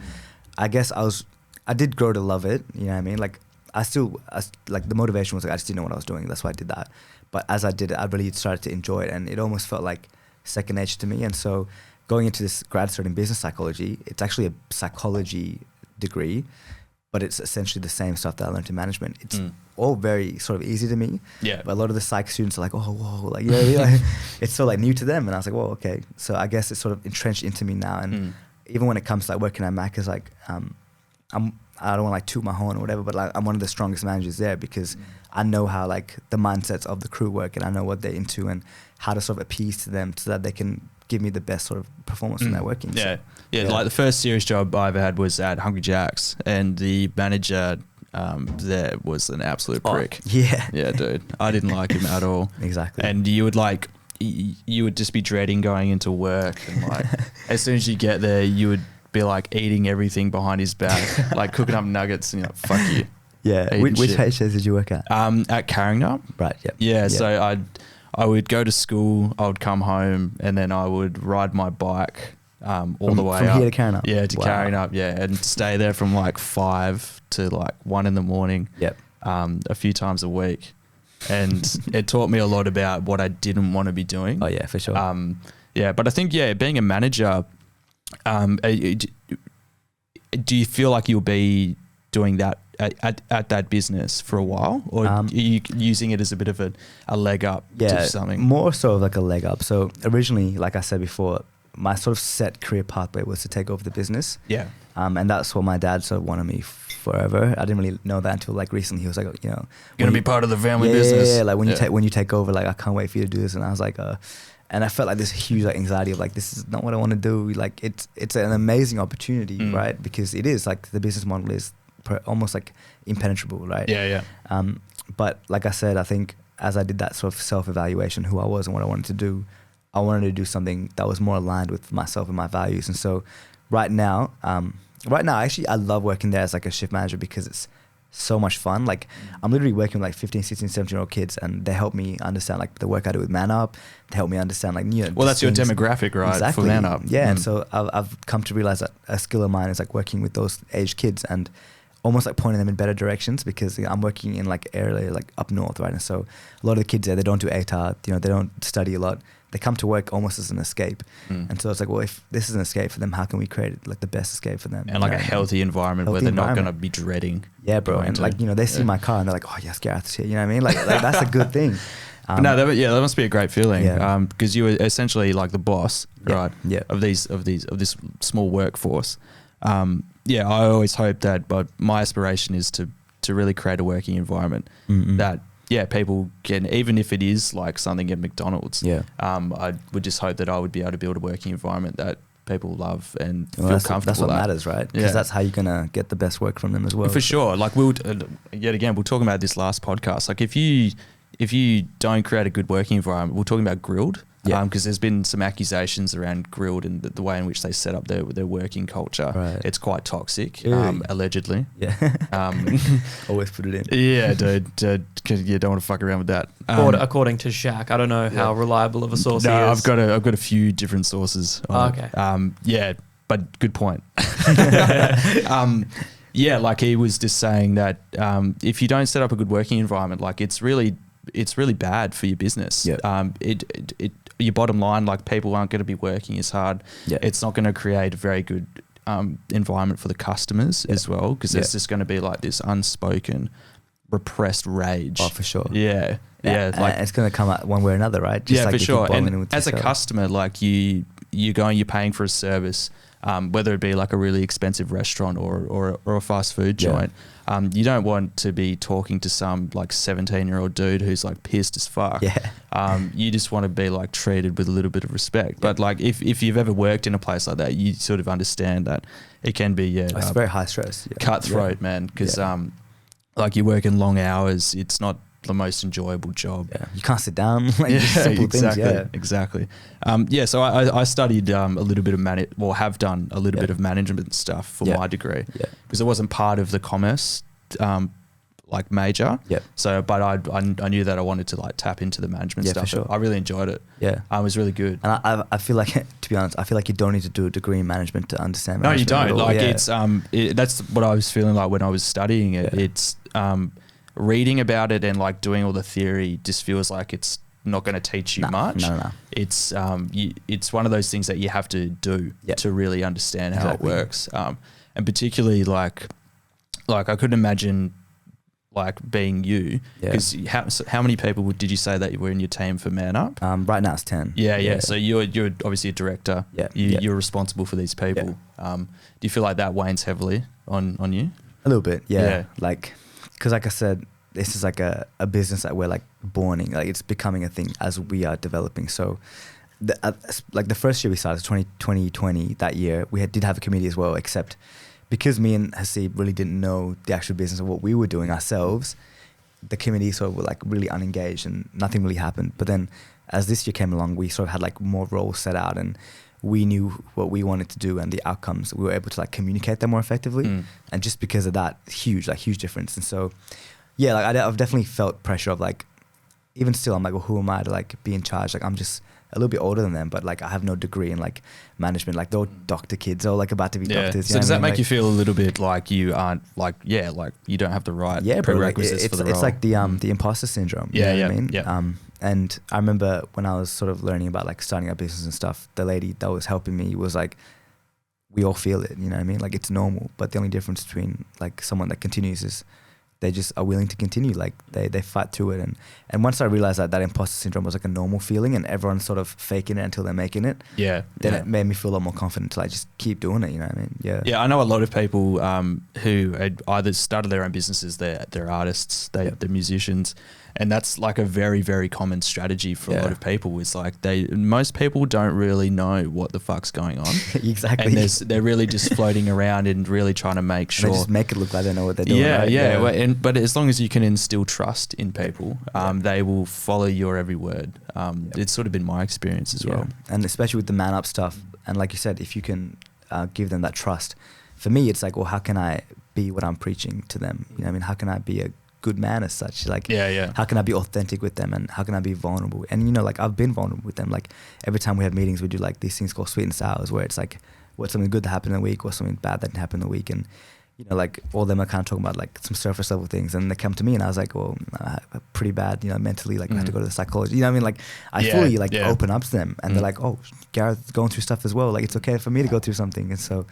[SPEAKER 2] I guess I did grow to love it. You know what I mean? Like like the motivation was like I just didn't know what I was doing. That's why I did that. But as I did it, I really started to enjoy it, and it almost felt like second nature to me. And so, going into this grad cert in business psychology, it's actually a psychology degree. But it's essentially the same stuff that I learned in management. It's all very sort of easy to me.
[SPEAKER 1] Yeah.
[SPEAKER 2] But a lot of the psych students are like, oh, whoa, like, you know what I mean? Like, it's so like new to them. And I was like, well, okay. So I guess it's sort of entrenched into me now. And even when it comes to like working at Mac, is like, I don't want to like toot my horn or whatever, but like I'm one of the strongest managers there because I know how like the mindsets of the crew work and I know what they're into and how to sort of appease to them so that they can give me the best sort of performance when they're working.
[SPEAKER 1] Yeah.
[SPEAKER 2] So,
[SPEAKER 1] yeah. Like the first serious job I ever had was at Hungry Jack's, and the manager there was an absolute prick.
[SPEAKER 2] Yeah.
[SPEAKER 1] Yeah, dude. I didn't like him at all.
[SPEAKER 2] Exactly.
[SPEAKER 1] And you would just be dreading going into work, and like as soon as you get there, you would be like eating everything behind his back, like cooking up nuggets, and you're like, fuck you.
[SPEAKER 2] Yeah. Which HS did you work at?
[SPEAKER 1] At Carrington.
[SPEAKER 2] Right. Yeah.
[SPEAKER 1] Yeah. So I would go to school, I would come home, and then I would ride my bike all the way
[SPEAKER 2] from
[SPEAKER 1] up.
[SPEAKER 2] Here to Carrington?
[SPEAKER 1] Yeah, to Carrington, and stay there from like 5 to like 1 in the morning.
[SPEAKER 2] Yep.
[SPEAKER 1] A few times a week, and it taught me a lot about what I didn't want to be doing.
[SPEAKER 2] Oh yeah, for sure.
[SPEAKER 1] But I think being a manager, do you feel like you'll be doing that at that business for a while, or are you using it as a bit of a leg up to something?
[SPEAKER 2] More so like a leg up. So originally, like I said before, my sort of set career pathway was to take over the business.
[SPEAKER 1] Yeah.
[SPEAKER 2] And that's what my dad sort of wanted me forever. I didn't really know that until like recently. He was like, you know,
[SPEAKER 1] gonna be part of the family business.
[SPEAKER 2] Yeah, like when you take over, like I can't wait for you to do this. And I was like, and I felt like this huge like anxiety of like, this is not what I want to do. Like it's an amazing opportunity, right? Because it is like the business model is almost like impenetrable, right?
[SPEAKER 1] Yeah.
[SPEAKER 2] But like I said, I think as I did that sort of self-evaluation, who I was and what I wanted to do, I wanted to do something that was more aligned with myself and my values. And so right now, actually, I love working there as like a shift manager because it's so much fun. Like I'm literally working with like 15, 16, 17-year-old kids, and they help me understand like the work I do with Man Up. They help me understand like, you know,
[SPEAKER 1] well, that's your demographic, right?
[SPEAKER 2] Exactly.
[SPEAKER 1] For Man Up.
[SPEAKER 2] Yeah. And so I've come to realize that a skill of mine is like working with those aged kids and almost like pointing them in better directions, because I'm working in like area like up north, right? And so a lot of the kids there, they don't do ATAR, you know, they don't study a lot. They come to work almost as an escape. And so it's like, well, if this is an escape for them, how can we create like the best escape for them?
[SPEAKER 1] And like a healthy environment where they're not going to be dreading.
[SPEAKER 2] Yeah, bro. And like, you know, they see my car and they're like, oh yes, Gareth's here. You know what I mean? Like that's a good thing.
[SPEAKER 1] No, that must be a great feeling. Because you were essentially like the boss, right?
[SPEAKER 2] Yeah.
[SPEAKER 1] Of this small workforce. I always hope that, but my aspiration is to really create a working environment that, people can, even if it is like something at McDonald's. I would just hope that I would be able to build a working environment that people love and feel comfortable.
[SPEAKER 2] That's what matters, right? Because that's how you're gonna get the best work from them as well.
[SPEAKER 1] For sure. Like we're talking about this last podcast. Like if you don't create a good working environment, we're talking about Grilled. Because there's been some accusations around Grilled and the way in which they set up their working culture. Right. It's quite toxic, allegedly.
[SPEAKER 2] Yeah. Always put it in.
[SPEAKER 1] Yeah, dude. You don't want to fuck around with that.
[SPEAKER 3] According to Shaq, I don't know how reliable of a source he is.
[SPEAKER 1] I've got a few different sources.
[SPEAKER 3] Okay.
[SPEAKER 1] But good point. Like he was just saying that if you don't set up a good working environment, like it's really bad for your business. Your bottom line, like people aren't going to be working as hard. It's not going to create a very good environment for the customers as well, because there's just going to be like this unspoken repressed rage.
[SPEAKER 2] Oh, for sure.
[SPEAKER 1] Yeah.
[SPEAKER 2] Like it's going to come out one way or another, right? Just like
[SPEAKER 1] for sure. And as a customer, like you're paying for a service, whether it be like a really expensive restaurant or a fast food joint. You don't want to be talking to some like 17-year-old dude who's like pissed as fuck. You just want to be like treated with a little bit of respect. But like if you've ever worked in a place like that, you sort of understand that it can be
[SPEAKER 2] it's very high stress,
[SPEAKER 1] cutthroat, man. Because like you're working long hours, it's not the most enjoyable job.
[SPEAKER 2] You can't sit down. Like simple things.
[SPEAKER 1] Exactly. So I studied a little bit of have done a little bit of management stuff for my degree because it wasn't part of the commerce like major. So, but I knew that I wanted to like tap into the management stuff. For sure. I really enjoyed it. It was really good.
[SPEAKER 2] And I feel like, to be honest, I feel like you don't need to do a degree in management to understand management.
[SPEAKER 1] No, you don't. Like it's that's what I was feeling like when I was studying it. It's reading about it and like doing all the theory just feels like it's not going to teach you much. No. It's it's one of those things that you have to do to really understand how it works. And particularly like I couldn't imagine like being you, because how many people did you say that you were in your team for Man Up?
[SPEAKER 2] Right now it's 10.
[SPEAKER 1] So you're obviously a director. You're responsible for these people. Do you feel like that wanes heavily on you?
[SPEAKER 2] A little bit, like, because like I said, this is like a business that we're like born in. Like it's becoming a thing as we are developing. So like the first year we started, 2020, that year, we did have a committee as well, except because me and Hasib really didn't know the actual business of what we were doing ourselves, the committee sort of were like really unengaged and nothing really happened. But then as this year came along, we sort of had like more roles set out and we knew what we wanted to do and the outcomes. We were able to like communicate them more effectively. And just because of that, huge difference. And so, like I've definitely felt pressure of like, even still, I'm like, well, who am I to like be in charge? Like I'm just a little bit older than them, but like I have no degree in like management. Like they're all doctor kids, or like about to be doctors.
[SPEAKER 1] So does that make you feel a little bit like you aren't like like you don't have the right prerequisites for the role?
[SPEAKER 2] It's like the imposter syndrome. You know what I mean? And I remember when I was sort of learning about like starting a business and stuff, the lady that was helping me was like, we all feel it, you know what I mean? Like it's normal, but the only difference between like someone that continues is they just are willing to continue. Like they fight through it. And once I realized that imposter syndrome was like a normal feeling and everyone's sort of faking it until they're making it.
[SPEAKER 1] Yeah.
[SPEAKER 2] Then it made me feel a lot more confident to like just keep doing it. You know what I mean? Yeah.
[SPEAKER 1] Yeah. I know a lot of people who had either started their own businesses, they're artists, they're musicians. And that's like a very, very common strategy for a lot of people. Is like most people don't really know what the fuck's going on.
[SPEAKER 2] Exactly.
[SPEAKER 1] And they're really just floating around and really trying to make sure.
[SPEAKER 2] They just make it look like they know what they're doing.
[SPEAKER 1] Yeah,
[SPEAKER 2] right?
[SPEAKER 1] yeah. Well, but as long as you can instill trust in people, they will follow your every word. It's sort of been my experience as well.
[SPEAKER 2] And especially with the man up stuff. And like you said, if you can give them that trust, for me, it's like, well, how can I be what I'm preaching to them? You know what I mean? How can I be a good man as such? Like, how can I be authentic with them, and how can I be vulnerable? And you know, like I've been vulnerable with them. Like every time we have meetings, we do like these things called sweet and sours, where it's like what's something good that happened in the week, or something bad that didn't happen in the week. And you know, like all of them are kind of talking about like some surface level things, and they come to me and I was like, well, pretty bad, you know, mentally, like I have to go to the psychologist, you know what I mean? Like I fully like open up to them, and they're like, oh, Gareth's going through stuff as well, like it's okay for me to go through something. And so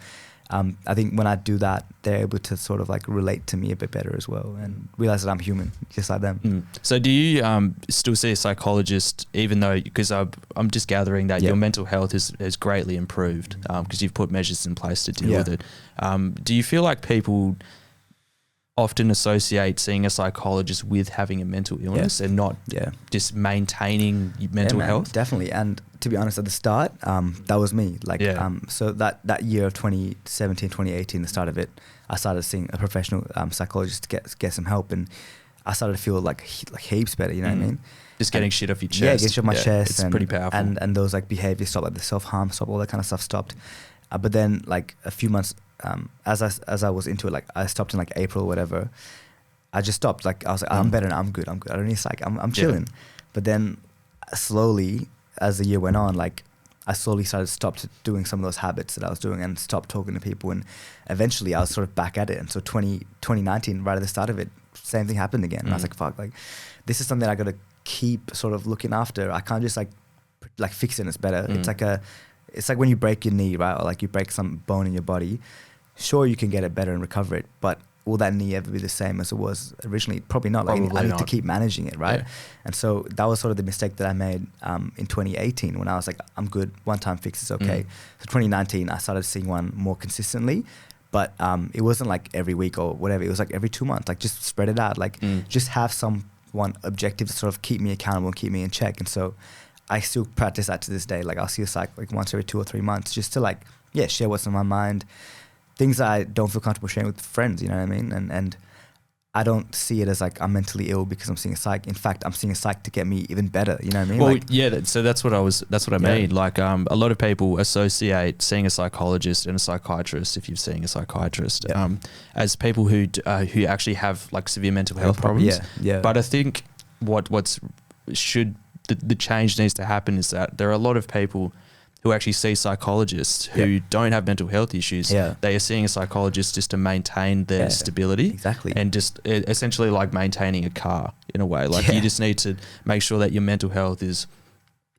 [SPEAKER 2] I think when I do that, they're able to sort of like relate to me a bit better as well, and realize that I'm human, just like them.
[SPEAKER 1] So do you still see a psychologist, even though, because I'm just gathering that your mental health has greatly improved because you've put measures in place to deal with it. Do you feel like people often associate seeing a psychologist with having a mental illness and not just maintaining mental health?
[SPEAKER 2] Definitely. And to be honest, at the start, that was me. Like, so that year of 2017, 2018, the start of it, I started seeing a professional psychologist to get some help, and I started to feel like heaps better. You know what I mean?
[SPEAKER 1] Just getting shit off your chest.
[SPEAKER 2] Yeah, getting shit off my chest.
[SPEAKER 1] It's pretty powerful.
[SPEAKER 2] And those like behaviors stopped, like the self-harm stopped, all that kind of stuff stopped. But then like a few months, as I was into it, like I stopped in like April or whatever. I just stopped. Like I was like, I'm better now. I'm good. I don't need psych. I'm chilling. But then slowly, as the year went on, like I slowly stopped doing some of those habits that I was doing and stopped talking to people. And eventually I was sort of back at it. And so 2019, right at the start of it, same thing happened again. And I was like, fuck, like this is something I got to keep sort of looking after. I can't just like fix it and it's better. It's like when you break your knee, right? Or like you break some bone in your body. Sure, you can get it better and recover it, but will that knee ever be the same as it was originally? Probably not. Like I need to keep managing it, right? Yeah. And so that was sort of the mistake that I made in 2018 when I was like, I'm good, one time fix is okay. So 2019, I started seeing one more consistently, but it wasn't like every week or whatever. It was like every 2 months, like just spread it out, like just have someone objective to sort of keep me accountable and keep me in check. And so I still practice that to this day. Like I'll see a psych like once every 2 or 3 months just to like, share what's on my mind. Things that I don't feel comfortable sharing with friends, you know what I mean? And I don't see it as like I'm mentally ill because I'm seeing a psych. In fact, I'm seeing a psych to get me even better, you know what I mean?
[SPEAKER 1] Well, so that's what I mean. Like a lot of people associate seeing a psychologist and a psychiatrist, if you're seeing a psychiatrist, as people who actually have like severe mental health problems. But I think the change needs to happen is that there are a lot of people who actually see psychologists who don't have mental health issues. They are seeing a psychologist just to maintain their stability.
[SPEAKER 2] Exactly.
[SPEAKER 1] And just essentially like maintaining a car in a way. Like you just need to make sure that your mental health is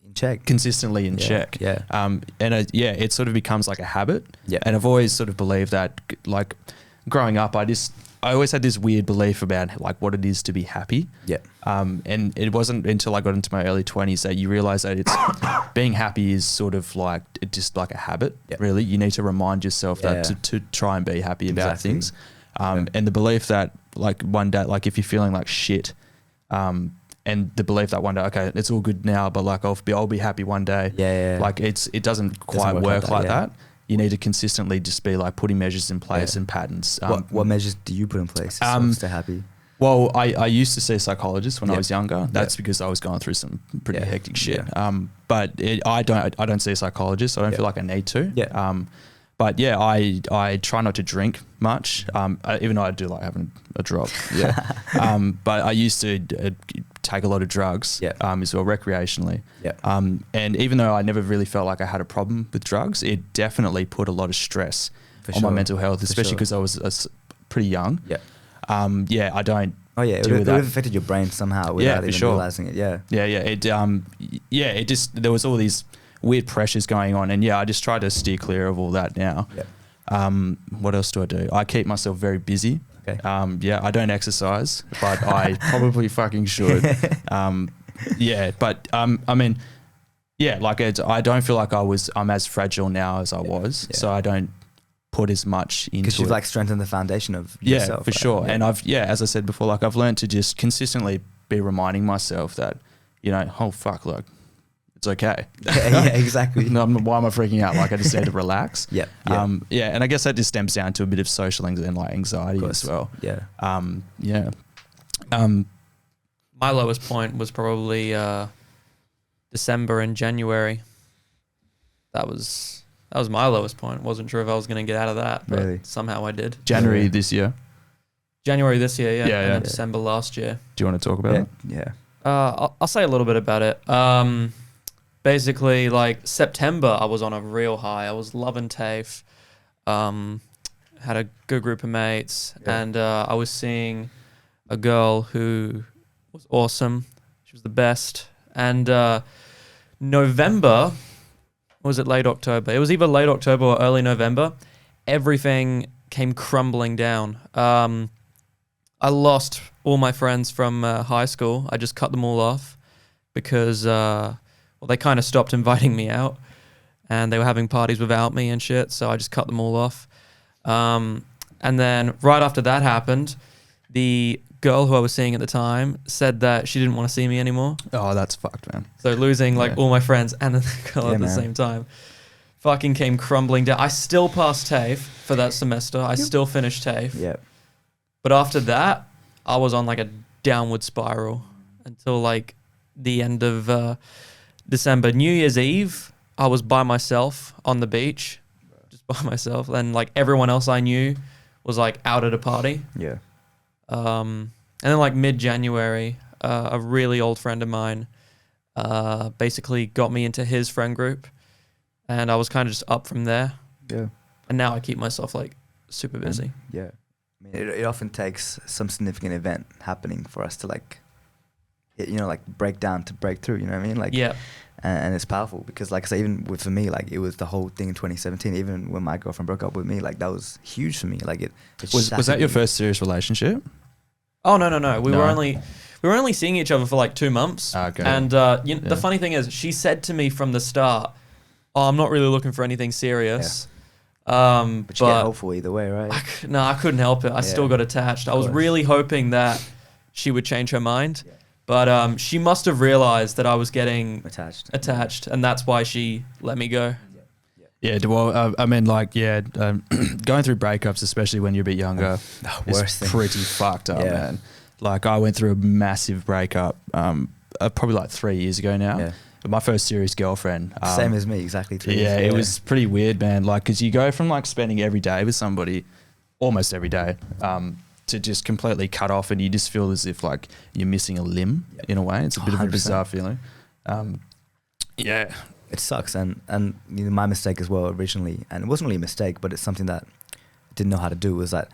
[SPEAKER 2] in check,
[SPEAKER 1] consistently in check. It sort of becomes like a habit. And I've always sort of believed that, like growing up, I always had this weird belief about like what it is to be happy. And it wasn't until I got into my early 20s that you realize that it's being happy is sort of like just like a habit. Really, you need to remind yourself that to try and be happy about things. And the belief that like one day, like if you're feeling like shit, and the belief that one day, okay, it's all good now, but like I'll be happy one day. Like it doesn't quite work like that. You need to consistently just be like putting measures in place and patterns.
[SPEAKER 2] What measures do you put in place to stay happy?
[SPEAKER 1] Well, I used to see a psychologist when I was younger. That's because I was going through some pretty hectic shit. But I don't see a psychologist. I don't feel like I need to. But I try not to drink much. Even though I do like having a drop. But I used to take a lot of drugs as well, recreationally. And even though I never really felt like I had a problem with drugs, it definitely put a lot of stress on my mental health, especially because I was pretty young. I don't.
[SPEAKER 2] It would have affected your brain somehow without even realizing it. It just there was all these
[SPEAKER 1] weird pressures going on. And yeah, I just try to steer clear of all that now.
[SPEAKER 2] Yeah.
[SPEAKER 1] What else do I do? I keep myself very busy.
[SPEAKER 2] Okay.
[SPEAKER 1] Yeah, I don't exercise, but I probably fucking should. Yeah, but I mean, yeah, like I don't feel like I'm as fragile now as I was, so I don't put as much into it.
[SPEAKER 2] Because you've like strengthened the foundation of yourself.
[SPEAKER 1] Yeah, for sure. And as I said before, like I've learned to just consistently be reminding myself that, oh fuck, look, it's okay.
[SPEAKER 2] Yeah, exactly.
[SPEAKER 1] Why am I freaking out? Like I just need to relax.
[SPEAKER 2] Yeah.
[SPEAKER 1] Yeah, and I guess that just stems down to a bit of social anxiety as well.
[SPEAKER 2] Yeah.
[SPEAKER 1] Yeah.
[SPEAKER 3] My lowest point was probably December and January. That was my lowest point. Wasn't sure if I was going to get out of that, but
[SPEAKER 2] Really?
[SPEAKER 3] somehow I did.
[SPEAKER 1] January this year.
[SPEAKER 3] January this year, yeah.
[SPEAKER 1] Yeah,
[SPEAKER 3] And
[SPEAKER 1] yeah.
[SPEAKER 3] then December last year.
[SPEAKER 1] Do you want to talk about it?
[SPEAKER 2] Yeah.
[SPEAKER 3] I'll say a little bit about it. Basically, like September, I was on a real high. I was loving TAFE. Had a good group of mates, and I was seeing a girl who was awesome. She was the best. And November, was it late October? It was either late October or early November. Everything came crumbling down. I lost all my friends from high school. I just cut them all off because, they kind of stopped inviting me out and they were having parties without me and shit. So I just cut them all off. And then right after that happened, the girl who I was seeing at the time said that she didn't want to see me anymore.
[SPEAKER 1] Oh, that's fucked, man.
[SPEAKER 3] So losing all my friends and the girl at the same time fucking came crumbling down. I still passed TAFE for that semester. I still finished TAFE.
[SPEAKER 2] Yeah.
[SPEAKER 3] But after that, I was on like a downward spiral until like the end of December. New Year's Eve, I was by myself on the beach, just by myself. And like everyone else I knew was like out at a party.
[SPEAKER 2] Yeah.
[SPEAKER 3] And then like mid-January, a really old friend of mine basically got me into his friend group. And I was kind of just up from there.
[SPEAKER 2] Yeah.
[SPEAKER 3] And now I keep myself like super busy.
[SPEAKER 2] Yeah. I mean, it often takes some significant event happening for us to like, break down to break through, you know what I mean? Like,
[SPEAKER 3] Yeah.
[SPEAKER 2] And it's powerful because, like I said, even for me, like it was the whole thing in 2017. Even when my girlfriend broke up with me, like that was huge for me. Like it
[SPEAKER 1] Was that your first serious relationship?
[SPEAKER 3] Oh no. We were only seeing each other for like 2 months.
[SPEAKER 1] Okay.
[SPEAKER 3] And the funny thing is, she said to me from the start, "Oh, I'm not really looking for anything serious."
[SPEAKER 2] But you get hopeful either way, right?
[SPEAKER 3] I couldn't help it. I still got attached. I was really hoping that she would change her mind.
[SPEAKER 2] Yeah.
[SPEAKER 3] But she must have realized that I was getting
[SPEAKER 2] attached,
[SPEAKER 3] and that's why she let me go.
[SPEAKER 1] Yeah, well, I mean, like, going through breakups, especially when you're a bit younger, is pretty fucked up, man. Like, I went through a massive breakup probably like 3 years ago now.
[SPEAKER 2] Yeah.
[SPEAKER 1] My first serious girlfriend.
[SPEAKER 2] Same as me, exactly 3 years
[SPEAKER 1] Yeah,
[SPEAKER 2] ago.
[SPEAKER 1] it was pretty weird, man. Like, because you go from like spending every day with somebody, almost every day, to just completely cut off, and you just feel as if like you're missing a limb in a way. It's a bit 100%. Of a bizarre feeling. Yeah,
[SPEAKER 2] it sucks, and my mistake as well originally, and it wasn't really a mistake, but it's something that I didn't know how to do, was that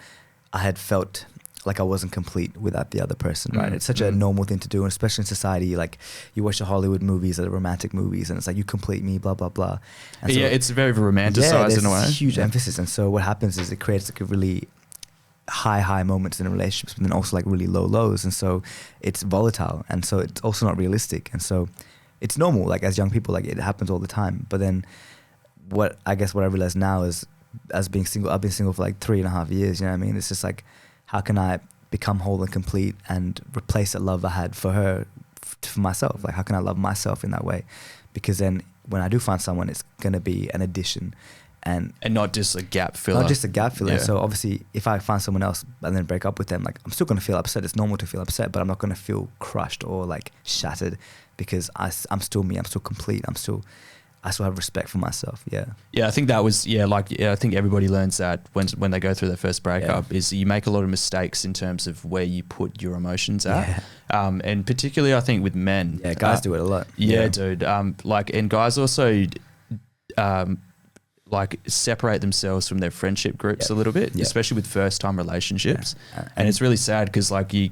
[SPEAKER 2] I had felt like I wasn't complete without the other person, right? It's such a normal thing to do, and especially in society, like you watch the Hollywood movies or the romantic movies, and it's like, you complete me, blah, blah, blah. And so,
[SPEAKER 1] it's very romanticized in a way.
[SPEAKER 2] Huge emphasis, and so what happens is it creates like a really high moments in relationships, but then also like really low lows, and so it's volatile, and so it's also not realistic, and so it's normal, like as young people, like it happens all the time. But then what I realize now is, as being single, I've been single for like 3.5 years, you know what I mean? It's just like, how can I become whole and complete and replace the love I had for her, for myself? Like, how can I love myself in that way? Because then when I do find someone, it's going to be an addition and
[SPEAKER 1] not just a gap filler.
[SPEAKER 2] Not just a gap filler.
[SPEAKER 1] Yeah.
[SPEAKER 2] So obviously, if I find someone else and then break up with them, like I'm still going to feel upset. It's normal to feel upset, but I'm not going to feel crushed or like shattered, because I'm still me. I'm still complete. I still have respect for myself. Yeah. Yeah,
[SPEAKER 1] I think that was I think everybody learns that when they go through their first breakup, is you make a lot of mistakes in terms of where you put your emotions at. Yeah. And particularly I think with men.
[SPEAKER 2] Yeah, guys do it a lot.
[SPEAKER 1] Yeah, dude. And guys also like separate themselves from their friendship groups a little bit, especially with first time relationships. Yeah. And it's really sad because like you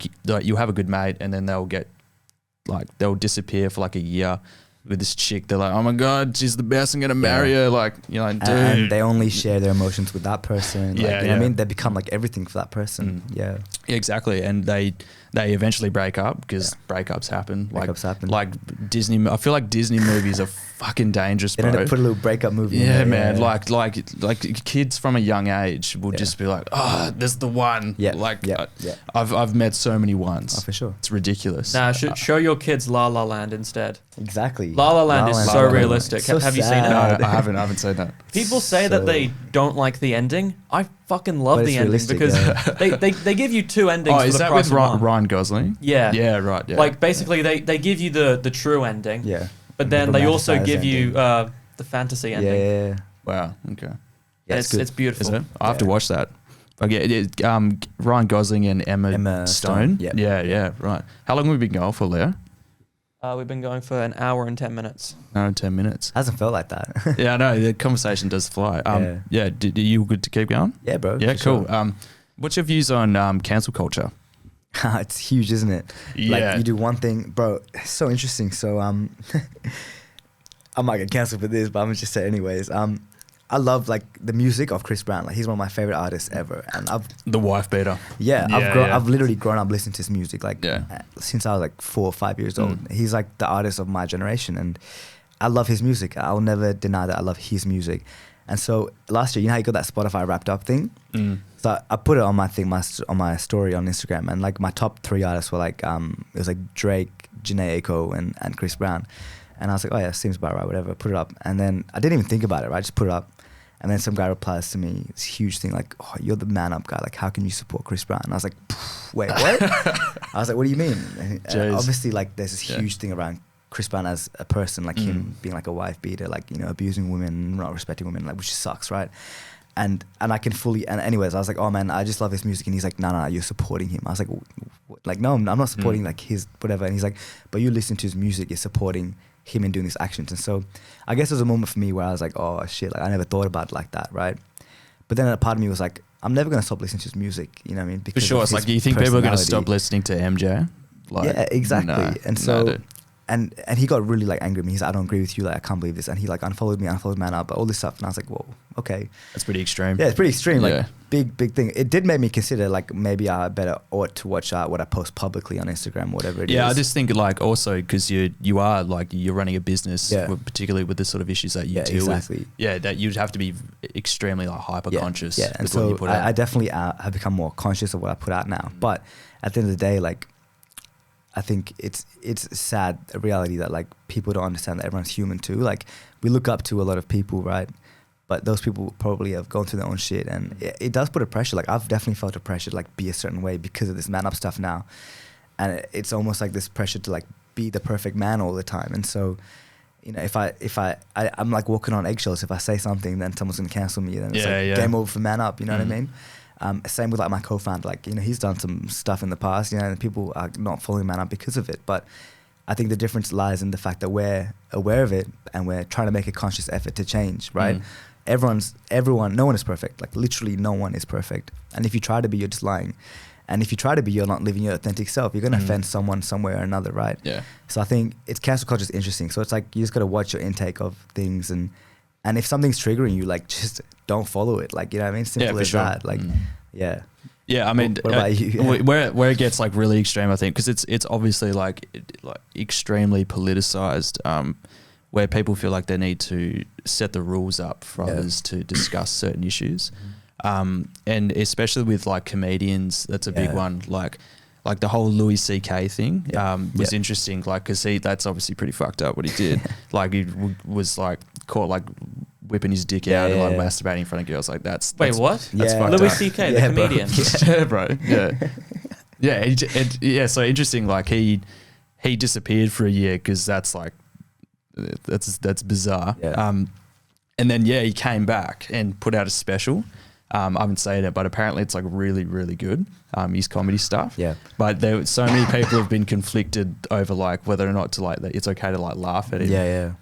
[SPEAKER 1] have a good mate and then they'll disappear for like a year. with this chick. They're like, oh my god, she's the best. I'm gonna marry her. Like, you know, dude.
[SPEAKER 2] And they only share their emotions with that person. Like,
[SPEAKER 1] Yeah,
[SPEAKER 2] you know what
[SPEAKER 1] yeah.
[SPEAKER 2] I mean? They become like everything for that person. Yeah.
[SPEAKER 1] Yeah, exactly. And they eventually break up because breakups happen.
[SPEAKER 2] Breakups happen.
[SPEAKER 1] Like Disney. I feel like Disney movies are fucking dangerous,
[SPEAKER 2] They
[SPEAKER 1] bro.
[SPEAKER 2] don't put a little breakup movie in
[SPEAKER 1] Yeah,
[SPEAKER 2] there.
[SPEAKER 1] man. Like kids from a young age will just be like, oh, this is the one.
[SPEAKER 2] Yeah.
[SPEAKER 1] Like,
[SPEAKER 2] Yeah.
[SPEAKER 1] I've met so many ones.
[SPEAKER 2] Oh, for sure.
[SPEAKER 1] It's ridiculous.
[SPEAKER 3] Nah, show your kids La La Land instead.
[SPEAKER 2] Exactly.
[SPEAKER 3] La La Land is so realistic.
[SPEAKER 2] So
[SPEAKER 3] Have you seen it?
[SPEAKER 1] No,
[SPEAKER 2] sad.
[SPEAKER 1] I haven't seen that.
[SPEAKER 3] People say that they don't like the ending. I fucking love
[SPEAKER 2] But
[SPEAKER 3] the
[SPEAKER 2] it's
[SPEAKER 3] ending
[SPEAKER 2] realistic,
[SPEAKER 3] because they give you two endings.
[SPEAKER 1] Oh,
[SPEAKER 3] for
[SPEAKER 1] is
[SPEAKER 3] the
[SPEAKER 1] that
[SPEAKER 3] price
[SPEAKER 1] with
[SPEAKER 3] of one.
[SPEAKER 1] Ryan Gosling?
[SPEAKER 3] Yeah.
[SPEAKER 1] Yeah, right. Yeah.
[SPEAKER 3] Like basically, they give you the true ending.
[SPEAKER 2] Yeah.
[SPEAKER 3] But then they also
[SPEAKER 2] romanticized
[SPEAKER 3] give you
[SPEAKER 2] ending.
[SPEAKER 3] the fantasy
[SPEAKER 2] Yeah,
[SPEAKER 3] ending.
[SPEAKER 2] yeah, yeah.
[SPEAKER 1] Wow. Okay.
[SPEAKER 2] Yeah,
[SPEAKER 3] It's
[SPEAKER 2] good.
[SPEAKER 3] beautiful.
[SPEAKER 1] Is it? I have to
[SPEAKER 2] Yeah.
[SPEAKER 1] watch that. Okay. Ryan Gosling and Emma Stone.
[SPEAKER 2] Yep.
[SPEAKER 1] Yeah. Right. How long have we been going for, Leo?
[SPEAKER 3] We've been going for an hour and 10 minutes.
[SPEAKER 1] No, 10 minutes.
[SPEAKER 2] Hasn't felt like that.
[SPEAKER 1] Yeah, I know. The conversation does fly. Yeah. Are you good to keep going?
[SPEAKER 2] Yeah, bro.
[SPEAKER 1] Yeah,
[SPEAKER 2] for
[SPEAKER 1] cool.
[SPEAKER 2] sure.
[SPEAKER 1] What's your views on cancel culture?
[SPEAKER 2] It's huge, isn't it?
[SPEAKER 1] Yeah.
[SPEAKER 2] Like you do one thing, bro. It's so interesting. So I might get cancelled for this, but I'm gonna just say it anyways. I love like the music of Chris Brown. Like he's one of my favorite artists ever, and
[SPEAKER 1] The wife beater.
[SPEAKER 2] I've literally grown up listening to his music like
[SPEAKER 1] Yeah.
[SPEAKER 2] since I was like 4 or 5 years old. He's like the artist of my generation, and I love his music. I'll never deny that I love his music. And so last year, you know how you got that Spotify Wrapped Up thing? So I put it on my thing, on my story on Instagram, and like my top 3 artists were like it was like Drake, Jhené Aiko, and Chris Brown. And I was like, oh yeah, seems about right, whatever. Put it up, and then I didn't even think about it. Right, just put it up, and then some guy replies to me, this huge thing like, oh, you're the man up guy. Like, how can you support Chris Brown? And I was like, wait, what? I was like, what do you mean? And obviously, like, there's this huge thing around Chris Brown as a person, like him being like a wife beater, like, you know, abusing women, not respecting women, like, which sucks, right? And I can fully, and anyways, I was like, oh man, I just love his music. And he's like, no, you're supporting him. I was like, like, no, I'm not supporting like his whatever. And he's like, but you listen to his music, you're supporting him in doing these actions. And so I guess there was a moment for me where I was like, oh shit, like I never thought about it like that, right? But then a part of me was like, I'm never going to stop listening to his music, you know what I mean?
[SPEAKER 1] For sure. It's like, you think people are going to stop listening to MJ? Like,
[SPEAKER 2] yeah, exactly.
[SPEAKER 1] No,
[SPEAKER 2] and so
[SPEAKER 1] dude.
[SPEAKER 2] and he got really like angry at me. He's like, I don't agree with you, like I can't believe this. And he like unfollowed man up, all this stuff. And I was like, whoa, okay.
[SPEAKER 1] That's pretty extreme.
[SPEAKER 2] Yeah, it's pretty extreme. Like
[SPEAKER 1] Yeah.
[SPEAKER 2] big thing. It did make me consider like maybe I better ought to watch out what I post publicly on Instagram, whatever it is.
[SPEAKER 1] Yeah, I just think like also because you are like you're running a business, particularly with the sort of issues that you deal with. Yeah, that you'd have to be extremely like hyper conscious.
[SPEAKER 2] Yeah, and
[SPEAKER 1] with what
[SPEAKER 2] so
[SPEAKER 1] you put out.
[SPEAKER 2] I definitely have become more conscious of what I put out now. But at the end of the day, like I think it's sad, a reality that like people don't understand that everyone's human too. Like we look up to a lot of people, right? But those people probably have gone through their own shit, and it does put a pressure. Like I've definitely felt a pressure to like be a certain way because of this man up stuff now, and it's almost like this pressure to like be the perfect man all the time. And so, you know, if I'm like walking on eggshells. If I say something, then someone's gonna cancel me, then it's like game over for man up. You know what I mean? Same with like my co-founder. Like, you know, he's done some stuff in the past, you know, and people are not following man up because of it. But I think the difference lies in the fact that we're aware of it and we're trying to make a conscious effort to change, right? Everyone, no one is perfect. Like literally no one is perfect. And if you try to be, you're just lying. And if you try to be, you're not living your authentic self. You're going to offend someone somewhere or another, right? Yeah. So I think cancel culture is interesting. So it's like, you just got to watch your intake of things. And if something's triggering you, like just don't follow it. Like, you know what I mean? Simple as that. Like, yeah.
[SPEAKER 1] Yeah, I mean,
[SPEAKER 2] what about you?
[SPEAKER 1] Where it gets like really extreme, I think, because it's obviously like extremely politicized, where people feel like they need to set the rules up for others to discuss certain issues, and especially with like comedians, that's a big one. Like the whole Louis C.K. thing was interesting, like because that's obviously pretty fucked up what he did. Like he was like caught like whipping his dick out and like masturbating in front of girls. Like that's
[SPEAKER 3] what?
[SPEAKER 1] That's fucked
[SPEAKER 3] Louis
[SPEAKER 1] up.
[SPEAKER 3] C.K. the comedian.
[SPEAKER 1] Yeah, bro. Yeah. So interesting. Like he disappeared for a year because that's like that's bizarre. Yeah. And then he came back and put out a special. I haven't seen it, but apparently it's like really, really good. His comedy stuff. Yeah. But so many people have been conflicted over like whether or not to like it's okay to like laugh at him. Yeah.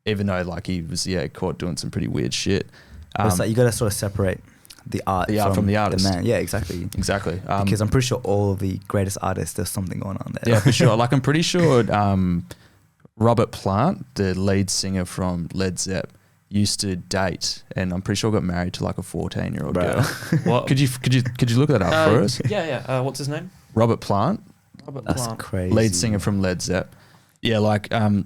[SPEAKER 1] Even though like he was caught doing some pretty weird shit.
[SPEAKER 2] It's like you got to sort of separate the art from the artist. The man. Yeah, exactly. Because I'm pretty sure all of the greatest artists, there's something going on there.
[SPEAKER 1] Yeah, for sure. Like I'm pretty sure Robert Plant, the lead singer from Led Zepp, used to date, and I'm pretty sure got married to like a 14-year-old girl.
[SPEAKER 3] What?
[SPEAKER 1] Could you look that up for us?
[SPEAKER 3] Yeah. What's his name?
[SPEAKER 1] Robert Plant,
[SPEAKER 2] That's crazy.
[SPEAKER 1] lead singer from Led Zepp. Yeah, like and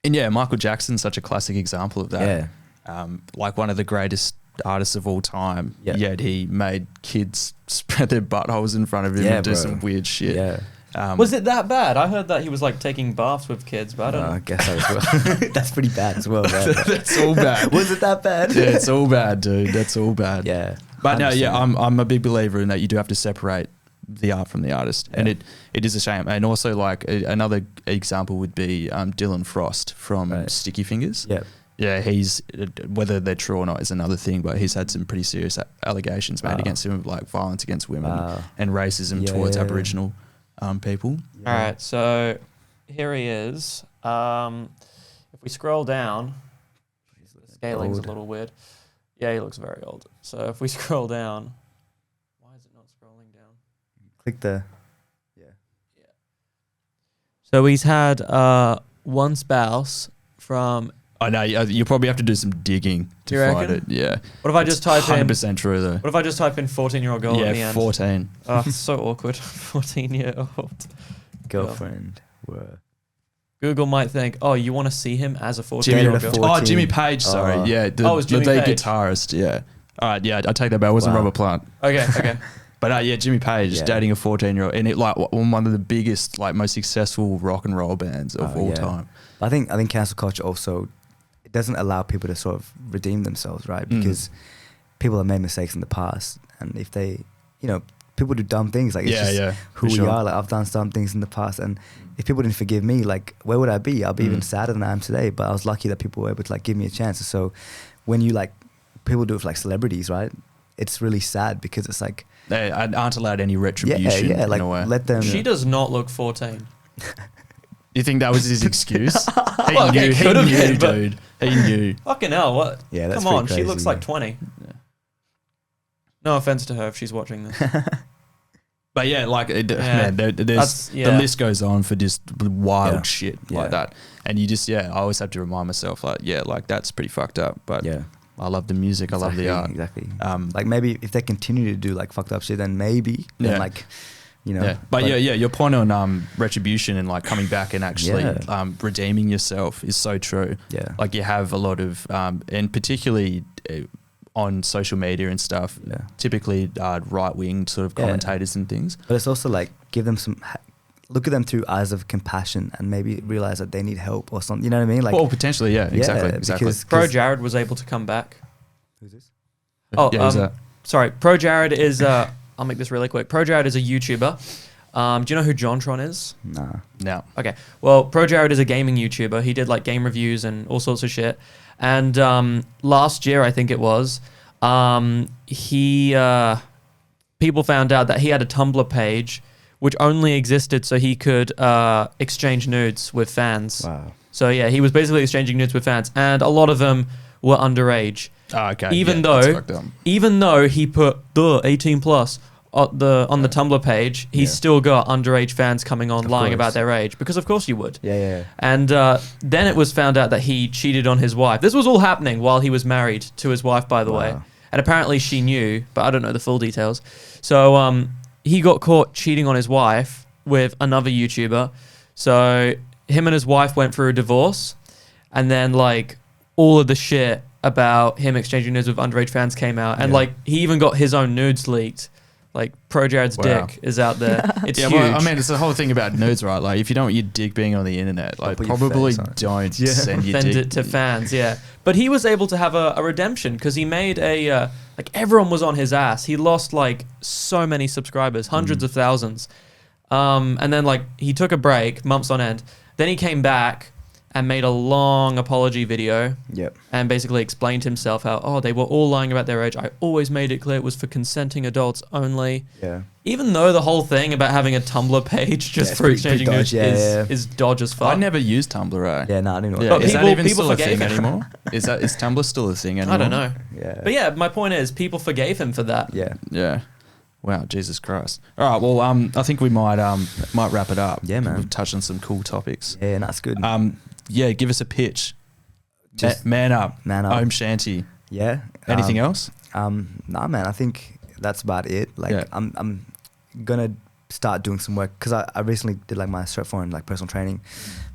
[SPEAKER 1] yeah, Michael Jackson's such a classic example of that.
[SPEAKER 2] Yeah.
[SPEAKER 1] Like one of the greatest artists of all time.
[SPEAKER 2] Yeah.
[SPEAKER 1] Yet he made kids spread their buttholes in front of him and do some weird shit.
[SPEAKER 2] Yeah.
[SPEAKER 3] Was it that bad? I heard that he was like taking baths with kids, but I don't know.
[SPEAKER 2] I guess that as well. That's pretty bad as well. Man.
[SPEAKER 1] That's all bad.
[SPEAKER 2] Was it that bad?
[SPEAKER 1] Yeah, it's all bad, dude. That's all bad.
[SPEAKER 2] Yeah.
[SPEAKER 1] But no, yeah,
[SPEAKER 2] 100%.
[SPEAKER 1] I'm a big believer in that you do have to separate the art from the artist, and it is a shame. And also, like another example would be Dylan Frost from Sticky Fingers.
[SPEAKER 2] Yeah.
[SPEAKER 1] Yeah, he's whether they're true or not is another thing, but he's had some pretty serious allegations made against him of like violence against women and racism towards Aboriginal people.
[SPEAKER 3] All right, so here he is. If we scroll down, the scaling's a little weird. Yeah, he looks very old. So if we scroll down, why is it not scrolling down?
[SPEAKER 2] Click the.
[SPEAKER 3] So he's had one spouse from.
[SPEAKER 1] I know you probably have to do some digging to
[SPEAKER 3] You
[SPEAKER 1] find
[SPEAKER 3] reckon?
[SPEAKER 1] it. Yeah.
[SPEAKER 3] What if I just type in?
[SPEAKER 1] 100% true though.
[SPEAKER 3] What if I just type in 14-year-old girl at the
[SPEAKER 1] Yeah,
[SPEAKER 3] end?
[SPEAKER 1] 14.
[SPEAKER 3] Oh, it's so awkward. 14-year-old
[SPEAKER 2] Girlfriend were.
[SPEAKER 3] Google might think, oh, you want to see him as a
[SPEAKER 1] Jimmy,
[SPEAKER 3] 14-year-old girl?
[SPEAKER 2] 14.
[SPEAKER 1] Jimmy Page. Sorry, yeah,
[SPEAKER 3] it was Jimmy
[SPEAKER 1] the lead
[SPEAKER 3] Page.
[SPEAKER 1] guitarist. Yeah. All right, yeah, I take that back. It wasn't
[SPEAKER 2] Wow.
[SPEAKER 1] Robert Plant.
[SPEAKER 3] Okay.
[SPEAKER 1] But yeah, Jimmy Page
[SPEAKER 2] Yeah.
[SPEAKER 1] dating a 14-year-old, and it like one of the biggest, like most successful rock and roll bands of all time.
[SPEAKER 2] I think cancel culture also it doesn't allow people to sort of redeem themselves, right? Because people have made mistakes in the past, and if they, people do dumb things. Like it's just who we are. Like I've done some things in the past, and if people didn't forgive me, like where would I be? I'll be even sadder than I am today. But I was lucky that people were able to like give me a chance. So when you like people do it for like celebrities, right? It's really sad because it's like
[SPEAKER 1] They aren't allowed any retribution.
[SPEAKER 2] like
[SPEAKER 1] in a way.
[SPEAKER 2] let them.
[SPEAKER 3] She does not look 14.
[SPEAKER 1] You think that was his excuse? He
[SPEAKER 3] Well,
[SPEAKER 1] knew,
[SPEAKER 3] it
[SPEAKER 1] he
[SPEAKER 3] could have
[SPEAKER 1] knew,
[SPEAKER 3] been, but-
[SPEAKER 1] dude. He knew.
[SPEAKER 3] Fucking hell, what?
[SPEAKER 2] Yeah, that's
[SPEAKER 3] Come on,
[SPEAKER 2] pretty
[SPEAKER 3] she looks
[SPEAKER 2] crazy.
[SPEAKER 3] like 20. No offense to her if she's watching this.
[SPEAKER 1] But yeah, like man, there's the list goes on for just wild shit like that, and you just I always have to remind myself like that's pretty fucked up. But I love the music, I love the art.
[SPEAKER 2] Exactly. Like maybe if they continue to do like fucked up shit, then maybe then like
[SPEAKER 1] But your point on retribution and like coming back and actually redeeming yourself is so true.
[SPEAKER 2] Yeah.
[SPEAKER 1] Like you have a lot of and particularly on social media and stuff, typically right-wing sort of commentators and things.
[SPEAKER 2] But it's also like give them some, look at them through eyes of compassion and maybe realize that they need help or something. You know what I mean? Like,
[SPEAKER 1] well, potentially, exactly.
[SPEAKER 2] Because
[SPEAKER 3] Pro Jared was able to come back.
[SPEAKER 2] Who's this?
[SPEAKER 3] Oh,
[SPEAKER 1] who's that?
[SPEAKER 3] Sorry. Pro Jared is, I'll make this really quick. Pro Jared is a YouTuber. Do you know who JonTron is?
[SPEAKER 2] Nah.
[SPEAKER 1] No.
[SPEAKER 3] Okay. Well, Pro Jared is a gaming YouTuber. He did like game reviews and all sorts of shit. And last year, I think it was, people found out that he had a Tumblr page which only existed so he could exchange nudes with fans.
[SPEAKER 2] Wow.
[SPEAKER 3] So yeah, he was basically exchanging nudes with fans, and a lot of them were underage.
[SPEAKER 1] Oh, okay.
[SPEAKER 3] Even
[SPEAKER 1] that's
[SPEAKER 3] though,
[SPEAKER 1] fucked up.
[SPEAKER 3] he put the 18 plus on the Tumblr page, he's still got underage fans coming on lying about their age, because of course you would.
[SPEAKER 2] Yeah.
[SPEAKER 3] And then it was found out that he cheated on his wife. This was all happening while he was married to his wife, by the way. And apparently she knew, but I don't know the full details. So he got caught cheating on his wife with another YouTuber. So him and his wife went through a divorce, and then like all of the shit about him exchanging nudes with underage fans came out, and like he even got his own nudes leaked. Like Pro Jared's dick is out there. It's huge.
[SPEAKER 1] Well, I mean, it's the whole thing about nudes, right? Like, if you don't want your dick being on the internet, like, probably don't send your dick.
[SPEAKER 3] Send it to fans, But he was able to have a redemption because he made like everyone was on his ass. He lost like so many subscribers, hundreds of thousands. And then like he took a break, months on end. Then he came back and made a long apology video.
[SPEAKER 2] Yep.
[SPEAKER 3] And basically explained himself how, they were all lying about their age. I always made it clear it was for consenting adults only.
[SPEAKER 2] Yeah.
[SPEAKER 3] Even though the whole thing about having a Tumblr page just for exchanging nudes is dodge as fuck.
[SPEAKER 1] I never used Tumblr,
[SPEAKER 2] Yeah, no, I didn't know.
[SPEAKER 3] But
[SPEAKER 1] is that even
[SPEAKER 3] people
[SPEAKER 1] still a
[SPEAKER 3] forgave
[SPEAKER 1] thing
[SPEAKER 3] him.
[SPEAKER 1] anymore? Is Tumblr still a thing anymore?
[SPEAKER 3] I don't know.
[SPEAKER 2] Yeah.
[SPEAKER 3] But yeah, my point is people forgave him for that.
[SPEAKER 2] Yeah.
[SPEAKER 1] Yeah. Wow, Jesus Christ. All right, well, I think we might wrap it up.
[SPEAKER 2] Yeah, man.
[SPEAKER 1] We've touched on some cool topics.
[SPEAKER 2] Yeah, that's good.
[SPEAKER 1] give us a pitch.
[SPEAKER 2] Just
[SPEAKER 1] man up.
[SPEAKER 2] Man
[SPEAKER 1] Om Shanti.
[SPEAKER 2] Yeah.
[SPEAKER 1] Anything else?
[SPEAKER 2] Nah, man. I think that's about it. Like,
[SPEAKER 1] Yeah.
[SPEAKER 2] I'm gonna start doing some work because I recently did like my cert for in like personal training,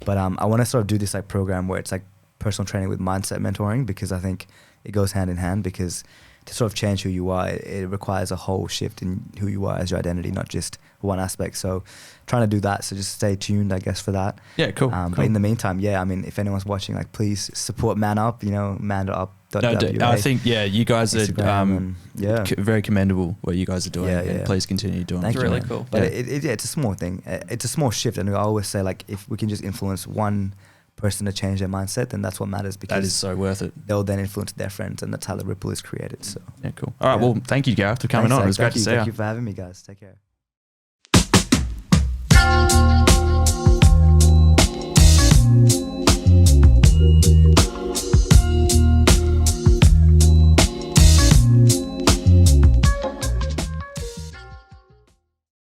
[SPEAKER 2] but I want to sort of do this like program where it's like personal training with mindset mentoring, because I think it goes hand in hand, because to sort of change who you are, it requires a whole shift in who you are as your identity, not just one aspect. So trying to do that. So just stay tuned, I guess, for that.
[SPEAKER 1] Yeah, cool.
[SPEAKER 2] But in the meantime, I mean, if anyone's watching, like, please support Man Up, Man Up.
[SPEAKER 1] No, I think, you guys are very commendable what you guys are doing. And please continue doing it.
[SPEAKER 3] It's really cool.
[SPEAKER 2] But it's a small thing. It's a small shift. And I always say, like, if we can just influence one person to change their mindset, then that's what matters, because
[SPEAKER 1] that is so worth it.
[SPEAKER 2] They'll then influence their friends, and that's how the ripple is created. So
[SPEAKER 1] yeah, cool. All right, well, thank you, Gareth, for coming on. It was great to see you.
[SPEAKER 2] Thank you for having me, guys. Take care.